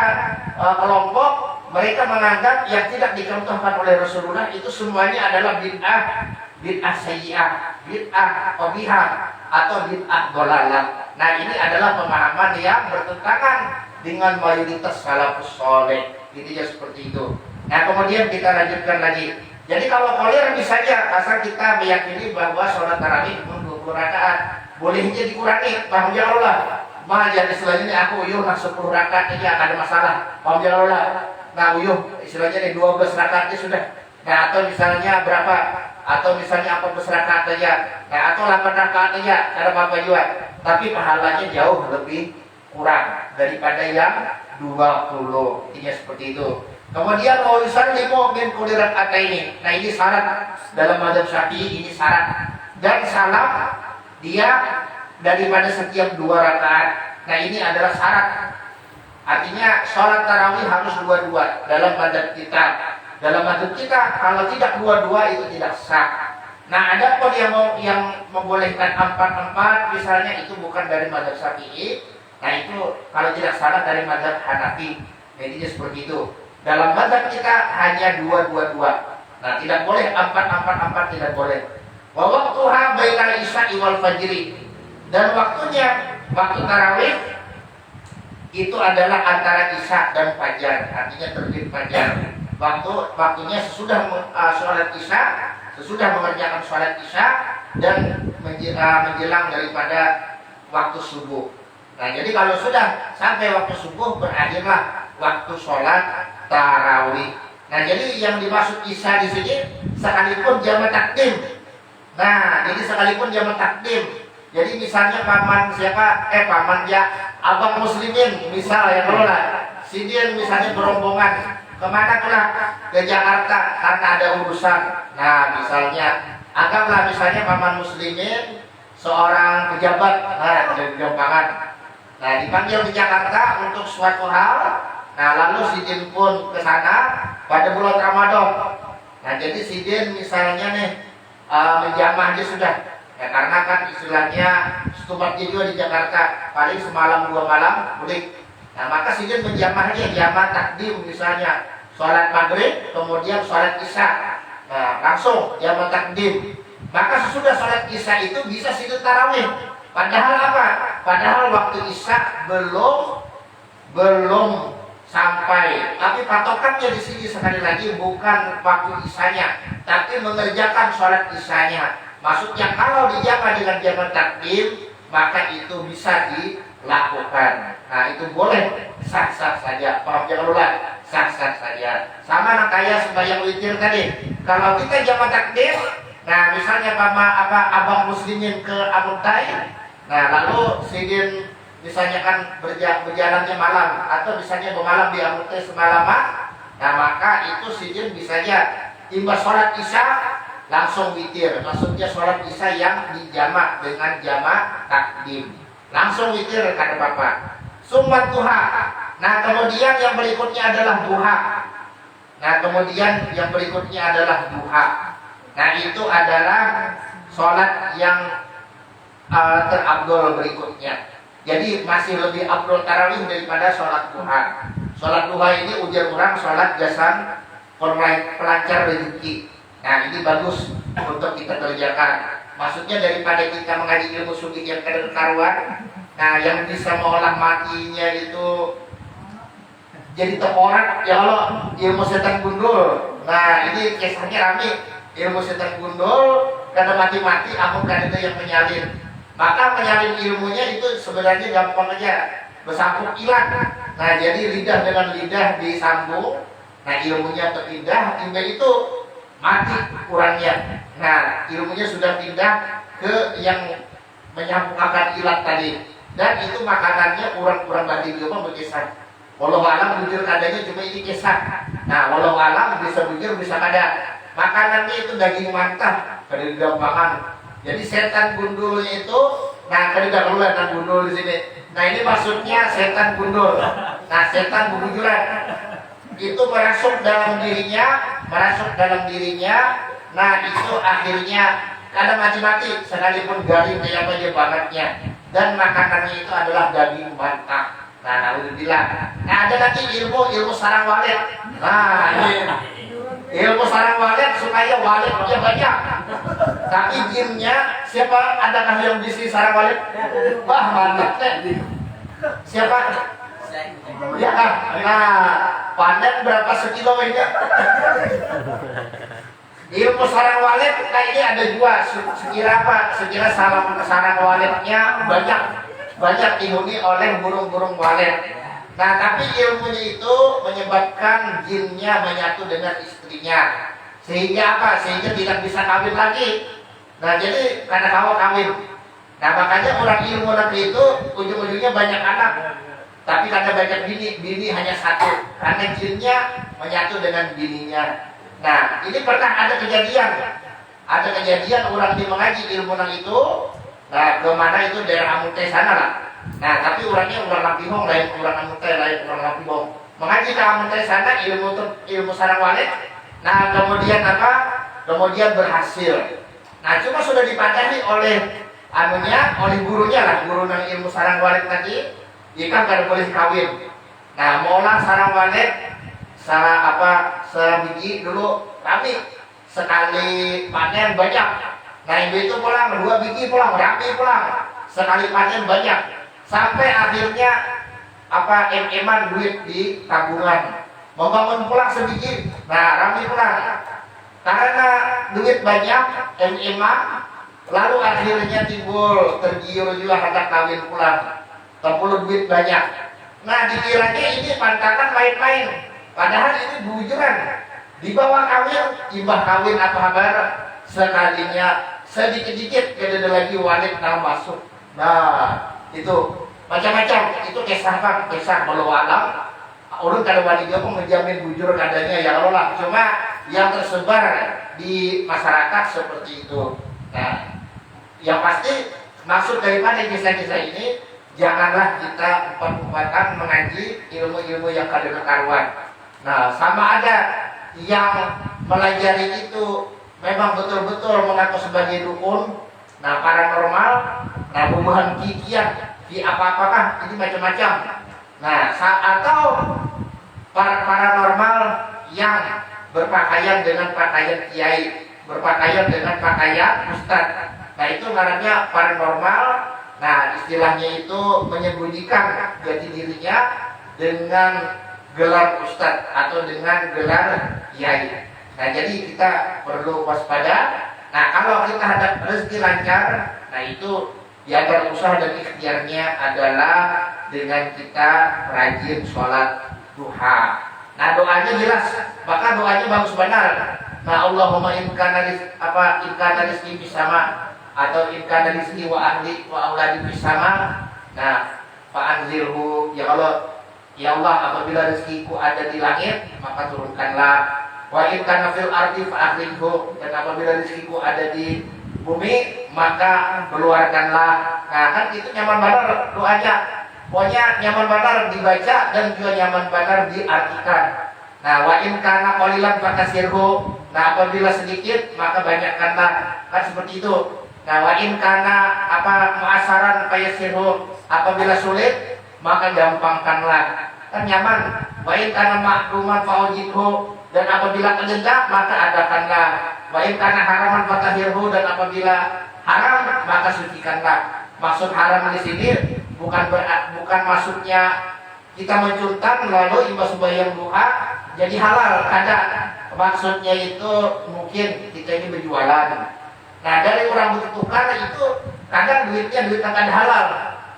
kelompok mereka menganggap yang tidak dicontohkan oleh Rasulullah itu semuanya adalah bid'ah sayyi'ah, bid'ah qabihah atau bid'ah dhalalah. Nah, ini adalah pemahaman yang bertentangan dengan mayoritas salafus saleh. Intinya seperti itu. Nah, kemudian kita lanjutkan lagi. Jadi kalau qolir misalnya asal kita meyakini bahwa sholat tarawih 20 rakaat, bolehnya dikurangi, paham ya Allah. Jadi selanjutnya aku uyuh 10 rakaat aja, ada masalah, paham ya Allah. Nah, uyuh istilahnya nih 12 rakaatnya sudah. Nah, atau misalnya berapa? Atau misalnya 14 rakaat aja. Nah, atau 8 rakaat aja, ada apa juga. Tapi pahalanya jauh lebih kurang daripada yang 20. Intinya seperti itu. Kemudian mau yusallimu min kulli raka'ataini. Nah, ini syarat dalam mazhab Syafi'i, ini syarat. Dan salam dia daripada setiap 2 rakaat. Nah, ini adalah syarat. Artinya sholat tarawih harus 2-2 dalam mazhab kita. Dalam mazhab kita kalau tidak 2-2 itu tidak sah. Nah, ada pun yang membolehkan 4-4 misalnya, itu bukan dari mazhab Syafi'i. Nah, itu kalau tidak salah dari mazhab Hanafi. Jadi seperti itu. Dalam mazhab kita hanya 2-2-2. Nah, tidak boleh 4-4-4, tidak boleh. Wa waqtuha bainal isya'i wal fajri. Dan waktunya, waktu tarawih itu adalah antara isya dan fajar, artinya terbit fajar. Waktunya sesudah sholat isya, sesudah mengerjakan sholat isya dan menjelang daripada waktu subuh. Nah, jadi kalau sudah sampai waktu subuh berakhirlah waktu sholat tarawih. Nah, jadi yang dimaksud isya di sini sekalipun jamak takdim. Nah, jadi sekalipun jamak takdim. Jadi misalnya paman siapa? Paman ya abang muslimin misal ya kalau lah. Si dia misalnya berombongan kemana kelak? Ke Jakarta karena ada urusan. Nah, misalnya anggaplah misalnya paman muslimin seorang pejabat, nah ada di Jombang. Nah, dipanggil ke Jakarta untuk suatu hal. Nah, lalu si Din pun ke sana pada bulan Ramadan. Nah, jadi si Din misalnya nih menjamah dia sudah. Ya, karena kan istilahnya setubatnya juga di Jakarta paling semalam 2 malam boleh. Nah, maka si Din menjamahnya jamaah takdim misalnya sholat maghrib kemudian sholat isya. Nah, langsung jamaah takdim. Maka sesudah sholat isya itu bisa si Din tarawih. Padahal apa? Padahal waktu isya belum belum sampai. Tapi patokannya di sini sekali lagi bukan waktu isanya, tapi mengerjakan sholat isanya. Maksudnya kalau dijama dengan jama takdim, maka itu bisa dilakukan. Nah itu boleh, sah-sah saja. Paham jangan lupa, sah-sah saja. Sama kayak sembahyang witir tadi. Kalau kita jama takdim, nah misalnya abang muslimin ke Amuntai, nah lalu sidin misalnya kan berjalannya malam atau misalnya bermalam di Amuntai semalaman, nah maka itu sidin bisanya imbas sholat isya langsung witir. Maksudnya sholat isya yang dijamak dengan jamak takdim, langsung witir kata Bapak. Summat duha. Nah kemudian yang berikutnya adalah duha. Nah itu adalah sholat yang terabdol berikutnya. Jadi masih lebih abdol tarawih daripada sholat duha. Sholat duha ini ujar orang sholat jasan pelancar rezeki. Nah ini bagus untuk kita kerjakan. Maksudnya daripada kita mengaji ilmu sugi yang karuan, nah yang bisa mengolah matinya itu jadi tekorak ya Allah, ilmu setan gundul. Nah ini kisahnya rame, ilmu setan gundul karena mati-mati, amun kan itu yang menyalin. Maka menyalin ilmunya itu sebenarnya gampang aja, bersambung ilat. Nah jadi lidah dengan lidah disambung, nah ilmunya terpindah, hingga itu mati kurangnya. Nah ilmunya sudah pindah ke yang menyambungkan ilat tadi, dan itu makanannya orang-orang banding juga berkisah. Walau alam bujur kadanya cuma ini kisah. Nah walau alam bisa bujur bisa kada. Makanannya itu daging mantap, pada gampangan. Jadi setan gundulnya itu, nah tadi udah keluar dan gundul di sini. Nah ini maksudnya setan gundul. Nah setan berbujuran itu merasuk dalam dirinya. Nah itu akhirnya kadang mati-mati sekalipun garing kayak aja bangetnya. Dan makanannya itu adalah daging mantap. Nah, alhamdulillah. Nah, ada lagi ilmu sarang walet. Nah, ini ilmu sarang walet supaya waletnya banyak. Tapi jinnya siapa? Adakah yang bisa sarang walet? Wah, mantap deh. Siapa? Ya kan? Nah, panen berapa sekilo ini? Ilmu sarang walet ini ada dua. Sekira apa? Sekira sarang waletnya banyak dihuni oleh burung-burung walet. Nah tapi ilmunya itu menyebabkan jinnya menyatu dengan istrinya, sehingga apa? Sehingga tidak bisa kawin lagi. Nah jadi karena kawin. Nah makanya orang ilmu negeri itu ujung-ujungnya banyak anak, tapi karena banyak bini hanya satu, karena jinnya menyatu dengan bininya. Nah ini pernah ada kejadian orang di mengaji ilmu itu. Nah, kemana itu daerah Amuntai sana lah. Nah, tapi orangnya orang Lampihong, lain orang Amuntai, lain orang Lampihong. Mengaji ke Amuntai sana ilmu sarang walet. Nah, kemudian apa? Kemudian berhasil. Nah, cuma sudah dipadahi oleh gurunya lah, guru yang ilmu sarang walet tadi. Jika nggak boleh kawin. Nah, maulah sarang walet, sebiji dulu kami sekali panen banyak. Nah ibu itu pulang, 2 biji pulang, rapi pulang, sekali panen banyak, sampai akhirnya eman duit di tabungan, membangun pulang sebiji, nah rami pulang, karena duit banyak, eman, lalu akhirnya timbul tergiur juga hendak kawin pulang, terpuluh duit banyak. Nah dikiranya ini pantangan main-main, padahal ini bujuran, dibawa kawin, imbah kawin apa kabar, sekalinya sedikit-sedikit ada lagi walet masuk. Nah itu macam-macam, itu kisah walau alam. Orang kalau wali dia pun menjamin bujur adanya ya Allah lah. Cuma yang tersebar di masyarakat seperti itu. Nah yang pasti maksud daripada kisah-kisah ini, janganlah kita umpat-umpatan mengaji ilmu-ilmu yang karuan. Nah sama ada yang melajari itu memang betul-betul mengaku sebagai dukun, nah paranormal, nah bubuhan kikian, di apa-apakah ini macam-macam. Nah atau paranormal yang berpakaian dengan pakaian kiai, berpakaian dengan pakaian ustad. Nah itu namanya paranormal. Nah istilahnya itu menyembunyikan jati dirinya dengan gelar ustadz atau dengan gelar kiai. Nah jadi kita perlu waspada. Nah kalau kita ada rezeki lancar, nah itu di antara usaha dan ikhtiarnya adalah dengan kita rajin sholat duha. Nah doanya jelas, maka doanya bagus benar. Nah Allahumma in kana rizqi bisama atau in kana rizqi wa ahli wa auladi bisama. Nah fa'anzilhu, ya Allah, ya Allah apabila rezekiku ada di langit maka turunkanlah. Wa in kana fil ardi fa'akhrijhu, dan apabila rezekiku ada di bumi maka keluarkanlah. Nah kan itu nyaman benar doanya. Pokoknya nyaman benar dibaca dan juga nyaman benar diartikan. Nah wa in kana qalilan fakasirhu, nah apabila sedikit maka banyakkanlah. Kan seperti itu. Nah wa in kana mu'asaran fayasirhu, apabila sulit maka gampangkanlah. Kan nyaman. Wa in kana ma'duman fa'ujibhu, dan apabila kejendak maka adakanlah. Wa in kana haraman fatahirhu, dan apabila haram maka sucikanlah. Maksud haram di sini bukan maksudnya kita mencurtan lalu imbas sembahyang duha jadi halal. Kadang maksudnya itu mungkin kita ini berjualan. Nah dari orang bertukar itu kadang duitnya duit yang halal.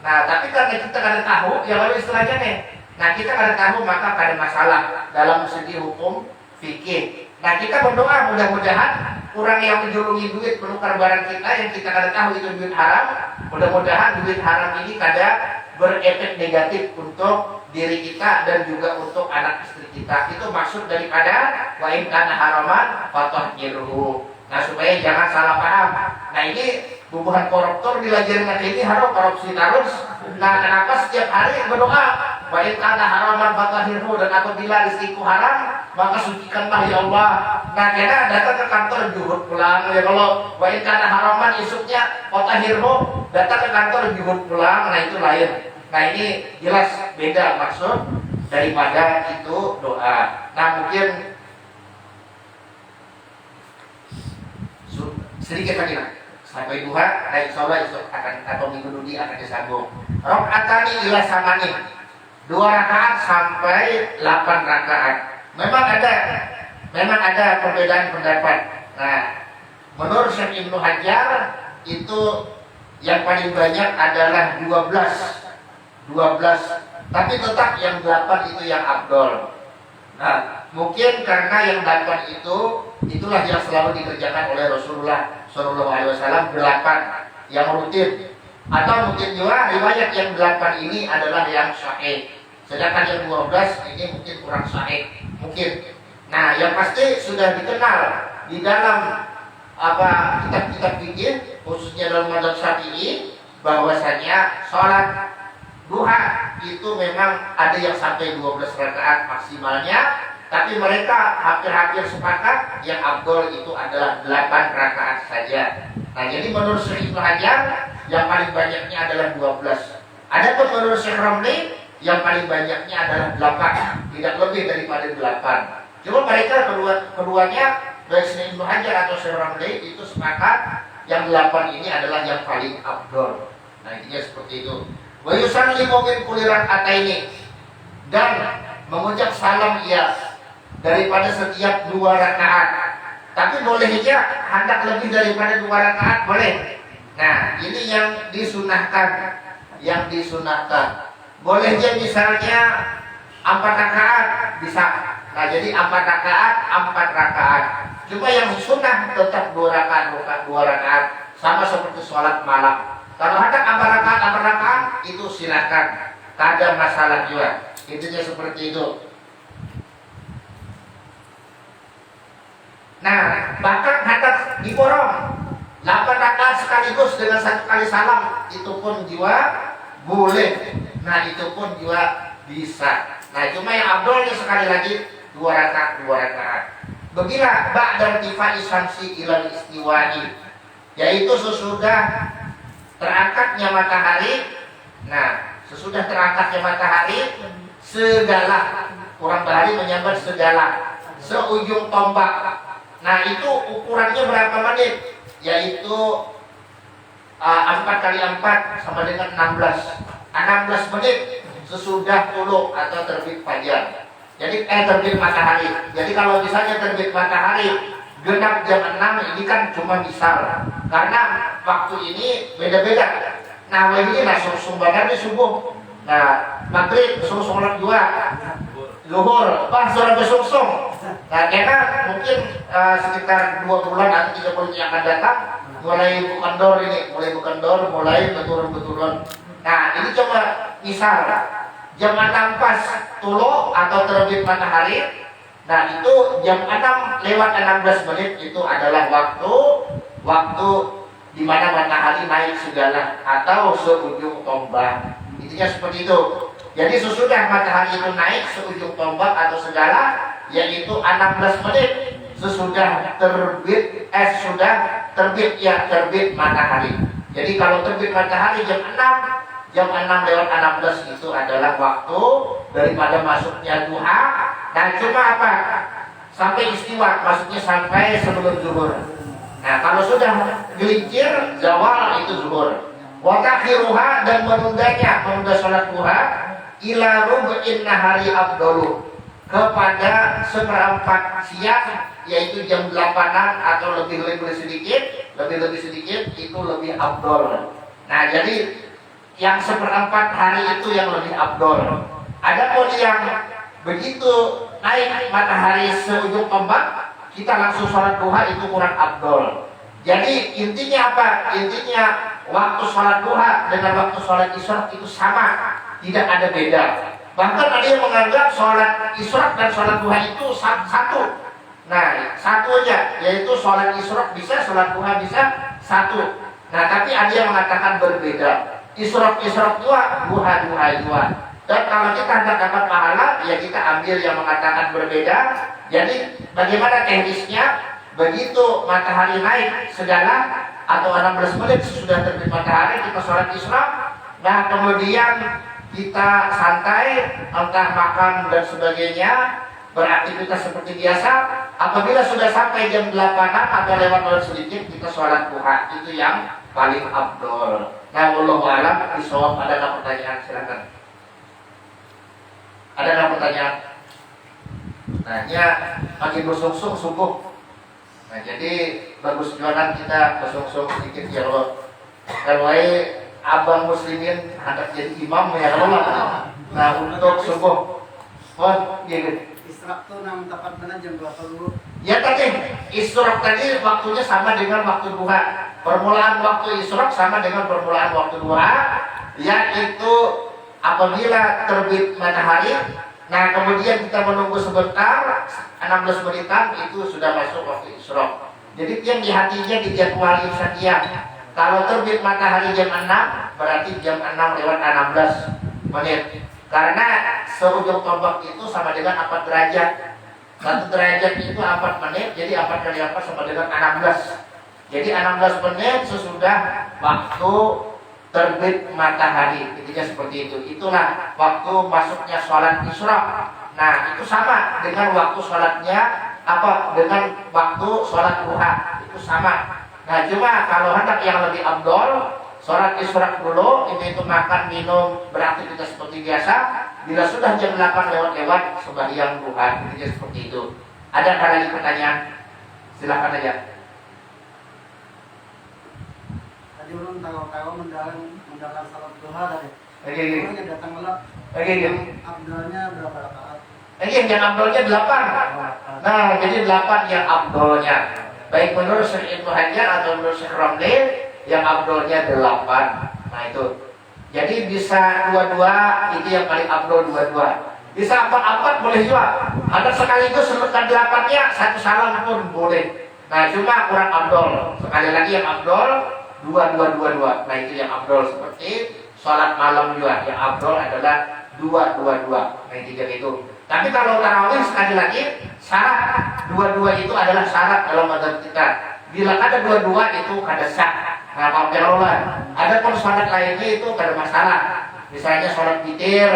Nah tapi karena kita kadang tahu, ya lalu istilahnya nih. Nah kita kadang tahu maka ada masalah dalam segi hukum fikih. Nah kita berdoa mudah-mudahan orang yang menjulungi duit menukar barang kita yang kita kadang tahu itu duit haram, mudah-mudahan duit haram ini kadang berefek negatif untuk diri kita dan juga untuk anak istri kita. Itu maksud daripada wa in kana haraman fatahhiruhu. Nah supaya jangan salah paham. Nah ini bubuhan koruptor dilajarin ini haram korupsi terus. Nah kenapa setiap hari berdoa wa in kana haraman fatahhiruhu, dan apabila rezekiku haram maka sucikanlah ya Allah. Nah karena datang ke kantor juhud pulang ya, kalau wa in kana haraman isuknya fatahhiruhu datang ke kantor juhud pulang, nah itu lain. Nah ini jelas beda maksud daripada itu doa. Nah mungkin sedikit lagi lah sampai duha. Nah insyaallah esok akan atau minggu dulu akan disambung. Rakaatani ila samani, 2 rakaat sampai 8 rakaat. Memang ada perbedaan pendapat. Nah menurut Syekh Ibnu Hajar itu yang paling banyak adalah 12, tapi tetap yang 8 itu yang afdol. Nah mungkin karena yang 8 itulah yang selalu dikerjakan oleh Rasulullah SAW, 8 yang rutin. Atau mungkin juga riwayat yang 8 ini adalah yang sahih, sedangkan yang 12 ini mungkin kurang sahih mungkin. Nah yang pasti sudah dikenal di dalam kitab-kitab fikih khususnya dalam mazhab Syafi'i bahwasanya sholat duha itu memang ada yang sampai 12 rakaat maksimalnya, tapi mereka hampir-hampir sepakat yang afdol itu adalah 8 rakaat saja. Nah jadi menurut Syekh Ibnu Hajar yang paling banyaknya adalah 12. Adapun menurut Syekh Ramli yang paling banyaknya adalah 8, tidak lebih daripada 8. Cuma mereka keduanya baik Syekh Ibnu Hajar atau Syekh Ramli itu sepakat yang 8 ini adalah yang paling afdol. Nah intinya seperti itu. Wa yusallimu min kulli rak'ataini, dan mengucap salam ia daripada setiap 2 rakaat. Tapi bolehnya hendak lebih daripada 2 rakaat boleh. Nah ini yang disunahkan. Bolehnya misalnya 4 rakaat bisa. Nah jadi 4 rakaat, 4 rakaat. Cuma yang sunnah tetap 2 rakaat, sama seperti sholat malam. Kalau hendak 4 rakaat itu silakan, tak ada masalah juga. Intinya seperti itu. Nah bahkan hendak diborong 8 rakaat sekaligus dengan 1 kali salam, itu pun juga boleh. Nah itu pun juga bisa. Nah cuma yang afdolnya sekali lagi 2 rakaat. Beginilah ba'da irtifai syamsi ilal istiwa'i, yaitu sesudah terangkatnya matahari. Nah sesudah terangkatnya matahari, segala orang Bali menyambar segala seujung tombak. Nah itu ukurannya berapa menit? Yaitu 4 kali 4 sama dengan 16 menit. sesudah tulu atau terbit fajar. Jadi terbit matahari. Jadi kalau misalnya terbit matahari genap jam 6 ini kan cuma misal. Karena waktu ini beda-beda. Nah, ini langsung sumbangan di subuh. Nah, maghrib sholat dua, zuhur pas sholat besok. Nah, karena mungkin sekitar 2 bulan atau 3 bulan yang akan datang mulai bukan dor, mulai betul-betulan. Nah, ini coba misal jam 6 pas tulu atau terbit matahari. Nah, itu jam 6 lewat 16 menit itu adalah waktu di mana matahari naik segala atau seujung tombak. Intinya seperti itu. Jadi sesudah matahari itu naik seujung tombak atau segala, yaitu 16 menit sesudah terbit terbit matahari. Jadi kalau terbit matahari jam 6 lewat 16 itu adalah waktu daripada masuknya duha. Nah, cuma apa? Sampai istiwa, maksudnya sampai sebelum zuhur. Nah, kalau sudah gelincir zawal itu zuhur. Wa takhiruha dan menunda sholat duha ila rub'in nahari afdalu, kepada seperempat siang, yaitu jam 8-an atau lebih sedikit itu lebih afdol. Nah, jadi yang seperempat hari itu yang lebih afdol. Adapun yang begitu naik matahari seujung tombak kita langsung sholat duha itu kurang afdol. Jadi intinya apa? Intinya waktu sholat duha dengan waktu sholat isyraq itu sama, tidak ada beda. Bahkan ada yang menganggap sholat isyraq dan sholat duha itu satu. Nah, satu aja, yaitu sholat isyraq bisa, sholat duha bisa satu. Nah, tapi ada yang mengatakan berbeda. Isyraq dua, duha dua. Dan kalau kita hendak dapat pahala, ya kita ambil yang mengatakan berbeda. Jadi bagaimana teknisnya? Begitu matahari naik segala atau 16 menit sesudah terbit matahari kita sholat isyraq. Nah, kemudian kita santai, entah makan dan sebagainya, beraktivitas seperti biasa. Apabila sudah sampai jam 8-an atau lewat sedikit kita sholat duha, itu yang paling afdol. Nah, wallahu a'lam bishawab. Ada pertanyaan? Silakan. Ada pertanyaan? Nanya pagi bersungsung subuh. Nah, jadi bagus jualan kita bersungsung sedikit ya Allah. Kalau abang muslimin hendak jadi imam ya Allah. Nah, untuk subuh. Oh, gitu. Isyraq tuh nam tepat mana jam berapa dulu? Ya tadi isyraq tadi waktunya sama dengan waktu duha. Permulaan waktu isyraq sama dengan permulaan waktu duha, yaitu apabila terbit matahari. Nah, kemudian kita menunggu sebentar 16 menitan itu sudah masuk waktu isyraq. Jadi yang di hatinya dijadwalin sekian. Kalau terbit matahari jam 6 berarti jam 6 lewat 16 menit. Karena seujung tombak itu sama dengan 4 derajat. 1 derajat itu 4 menit, jadi 4 kali 4 sama dengan 16. Jadi 16 menit sesudah waktu terbit matahari. Intinya seperti itu. Itulah waktu masuknya sholat isyraq. Nah, itu sama dengan waktu sholatnya dengan waktu sholat duha. Itu sama. Nah, cuma kalau hendak yang lebih afdol, sholat isyraq dulu, itu makan, minum, beraktivitas seperti biasa. Bila sudah jam 8 lewat sembahyang duha. Intinya seperti itu. Ada lagi pertanyaan? Silakan aja. Tadi ulun tahu mendalam salat duha tadi. Oke. Yang datang malam. Oke. Abdalnya berapa rakaat? Yang abdolnya 8. Nah, jadi 8 yang abdolnya. Baik menurut Syekh Ibnu Hajar atau menurut Syekh Ramli, yang abdolnya 8. Nah, itu. Jadi bisa 22, itu yang paling abdol 22. Bisa 4 boleh juga. Ada sekaligus sebutkan 8-nya, 1 salam pun boleh. Nah, cuma kurang abdol. Sekali lagi yang abdol 22. Nah, itu yang abdol, seperti sholat malam juga. Yang abdol adalah 2. Nah, itu. Tapi kalau tarawih sekali lagi syarat 22 itu adalah syarat dalam mazhab kita. Bila ada 22 itu kada sah. Nah, kalau ada pun sholat lainnya itu kada masalah. Misalnya sholat witir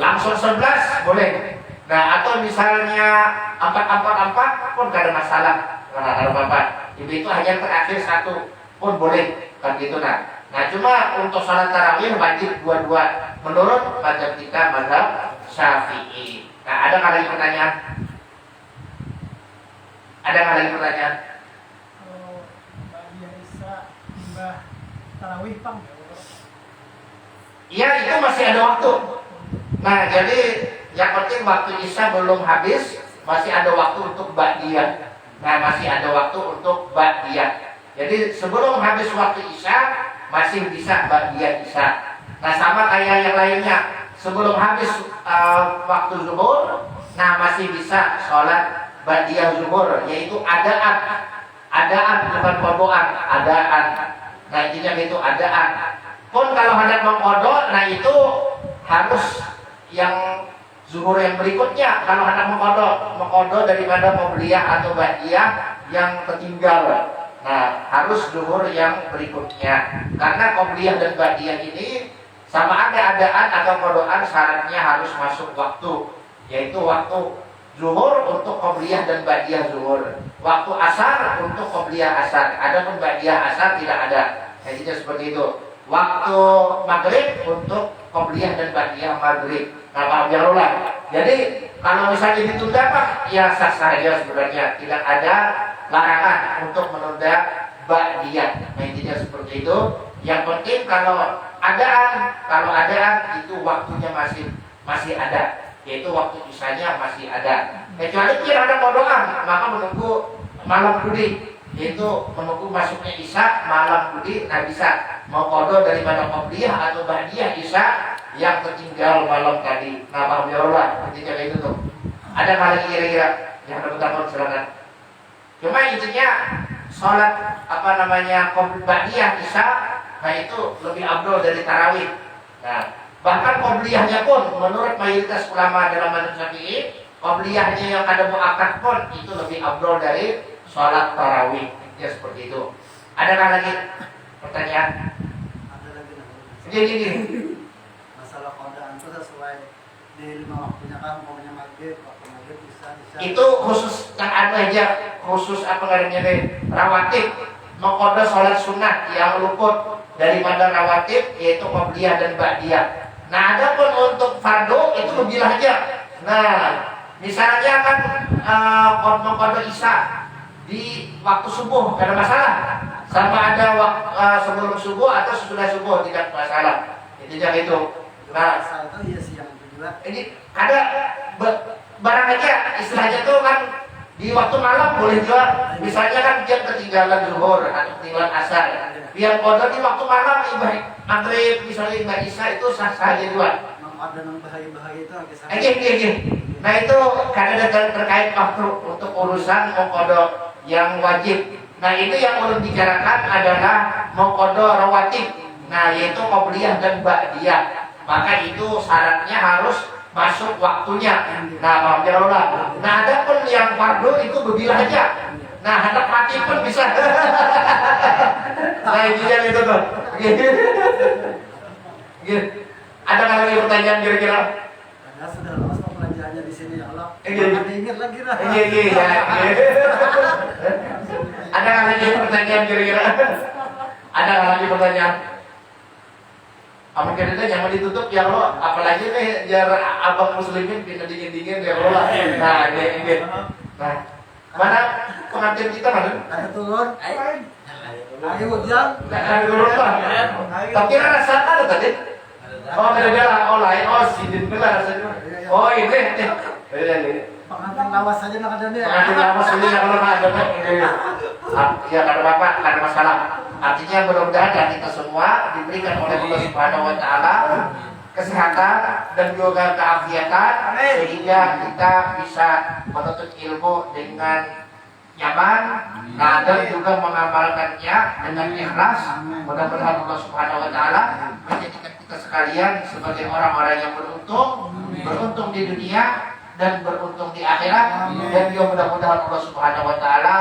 langsung 11 boleh. Nah, atau misalnya 4 pun kada masalah. Nah, apa-apa. Itu hanya terakhir 1 pun boleh. Kan gitu. Nah, Nah, cuma untuk sholat tarawih wajib dua-dua menurut mazhab kita, mazhab Syafi'i. Nah, ada nggak lagi pertanyaan? Ada nggak lagi pertanyaan? Kalau Mbak Isa timbah tarawih Bang. Iya, itu masih ada waktu. Nah, jadi yang penting waktu Isya belum habis, masih ada waktu untuk ba'diyah. Nah, masih ada waktu untuk ba'diyah. Jadi sebelum habis waktu Isya masih bisa ba'diyah Isya. Nah, sama kayak yang lainnya. Sebelum habis waktu zuhur, nah masih bisa sholat ba'diyah zuhur, yaitu adaan. Adaan bukan kodoan, adaan. Nah, intinya itu adaan. Pun kalau hendak mengkodok, nah itu harus yang zuhur yang berikutnya. Kalau hendak mengkodok daripada qobliyah atau ba'diyah yang tertinggal, nah harus zuhur yang berikutnya. Karena qobliyah dan ba'diyah ini sama ada adaan atau kodokan, syaratnya harus masuk waktu, yaitu waktu zuhur untuk qobliyah dan ba'diyah zuhur, waktu asar untuk qobliyah asar. Adapun ba'diyah asar tidak ada. Jadi seperti itu. Waktu maghrib untuk qobliyah dan ba'diyah maghrib. Nah, paham ya Allah. Jadi kalau misalnya ditunda Pak, ya sah saja sebenarnya, tidak ada larangan untuk menunda ba'diyah. Nah, intinya seperti itu. Yang penting kalau adaan itu waktunya masih ada, yaitu waktu isanya masih ada. Kecuali kira ada kodokan, maka menunggu malam budi, yaitu menunggu masuknya isya malam budi. Nah, bisa mau kodo daripada qobliyah atau ba'diyah isya yang tertinggal malam tadi. Nah, paham ya Allah, intinya kayak itu tuh. Ada nggak lagi kira-kira yang ada bertambah? Silakan. Cuma intinya sholat ba'diyah isya, nah itu lebih abdul dari tarawih. Nah, bahkan qobliyahnya pun menurut mayoritas ulama dalam mazhab Syafi'i, qobliyahnya yang ada muakkad pun itu lebih abdul dari sholat tarawih. Ya seperti itu. Ada nggak lagi pertanyaan? Ada lagi Gini. masalah kodaan itu sesuai di 5 waktunya kan, umpamanya maghrib, waktu maghrib bisa Itu khusus yang aja, khusus rawatib, mengkodok sholat sunnah yang luput daripada rawatib, yaitu qobliyah dan ba'diyah. Nah, adapun untuk fardu itu lebih aja. Nah, misalnya kan mengkodok isya di waktu subuh, tidak ada masalah. Sama ada sebelum subuh atau sesudah subuh, tidak masalah. Intinya itu. Nah, itu iya sih yang juga. ini ada barang aja istilahnya tuh kan di waktu malam boleh juga. Misalnya kan dia ketinggalan zuhur atau ketinggalan asar, biar kodok di waktu malam, maghrib misalnya nggak isya, itu sah saja juga. Ada yang bahaya-bahaya itu agak Nah, itu karena terkait waktu untuk urusan mengkodok yang wajib. Nah, itu yang ulun bicarakan adalah mengkodok rawatib. Nah, yaitu qobliyah dan ba'diyah. Maka itu syaratnya harus masuk waktunya. Nah, paham ya Allah. Nah, ada pun yang fardu itu begilah aja. Nah, hendak mati pun bisa. Nah, itu yang itu tuh. Ada nggak lagi pertanyaan kira-kira? Ada, sudah lama pelajarannya di sini ya Allah. Iya. Ada ingat lagi lah. Iya. Ada nggak lagi pertanyaan kira-kira? Ada nggak lagi pertanyaan? Apa kira-kira nyaman ditutup ya Allah? Apalagi nih biar abang muslimin pindah dingin-dingin ya Allah. Nah, ini. Nah, mana pengantin kita mana? Ada turun. Ayo hujan. Nah, turun lah. Tapi rasa ada tadi. Oh, beda-beda. Oh, lain. Oh, sidin bela rasanya. Oh, ini. Pengantin lawas saja nak ada nih. Pengantin lawas ini kalau nggak ada. Ya, karena Bapak, karena masalah. Artinya mudah-mudahan dan kita semua diberikan oleh Allah Subhanahu wa taala kesehatan dan juga keafiatan, sehingga kita bisa menuntut ilmu dengan nyaman, nah, dan juga mengamalkannya dengan ikhlas. Mudah-mudahan Allah Subhanahu wa taala menjadikan kita sekalian sebagai orang-orang yang beruntung di dunia dan beruntung di akhirat. Dan juga mudah-mudahan Allah Subhanahu wa taala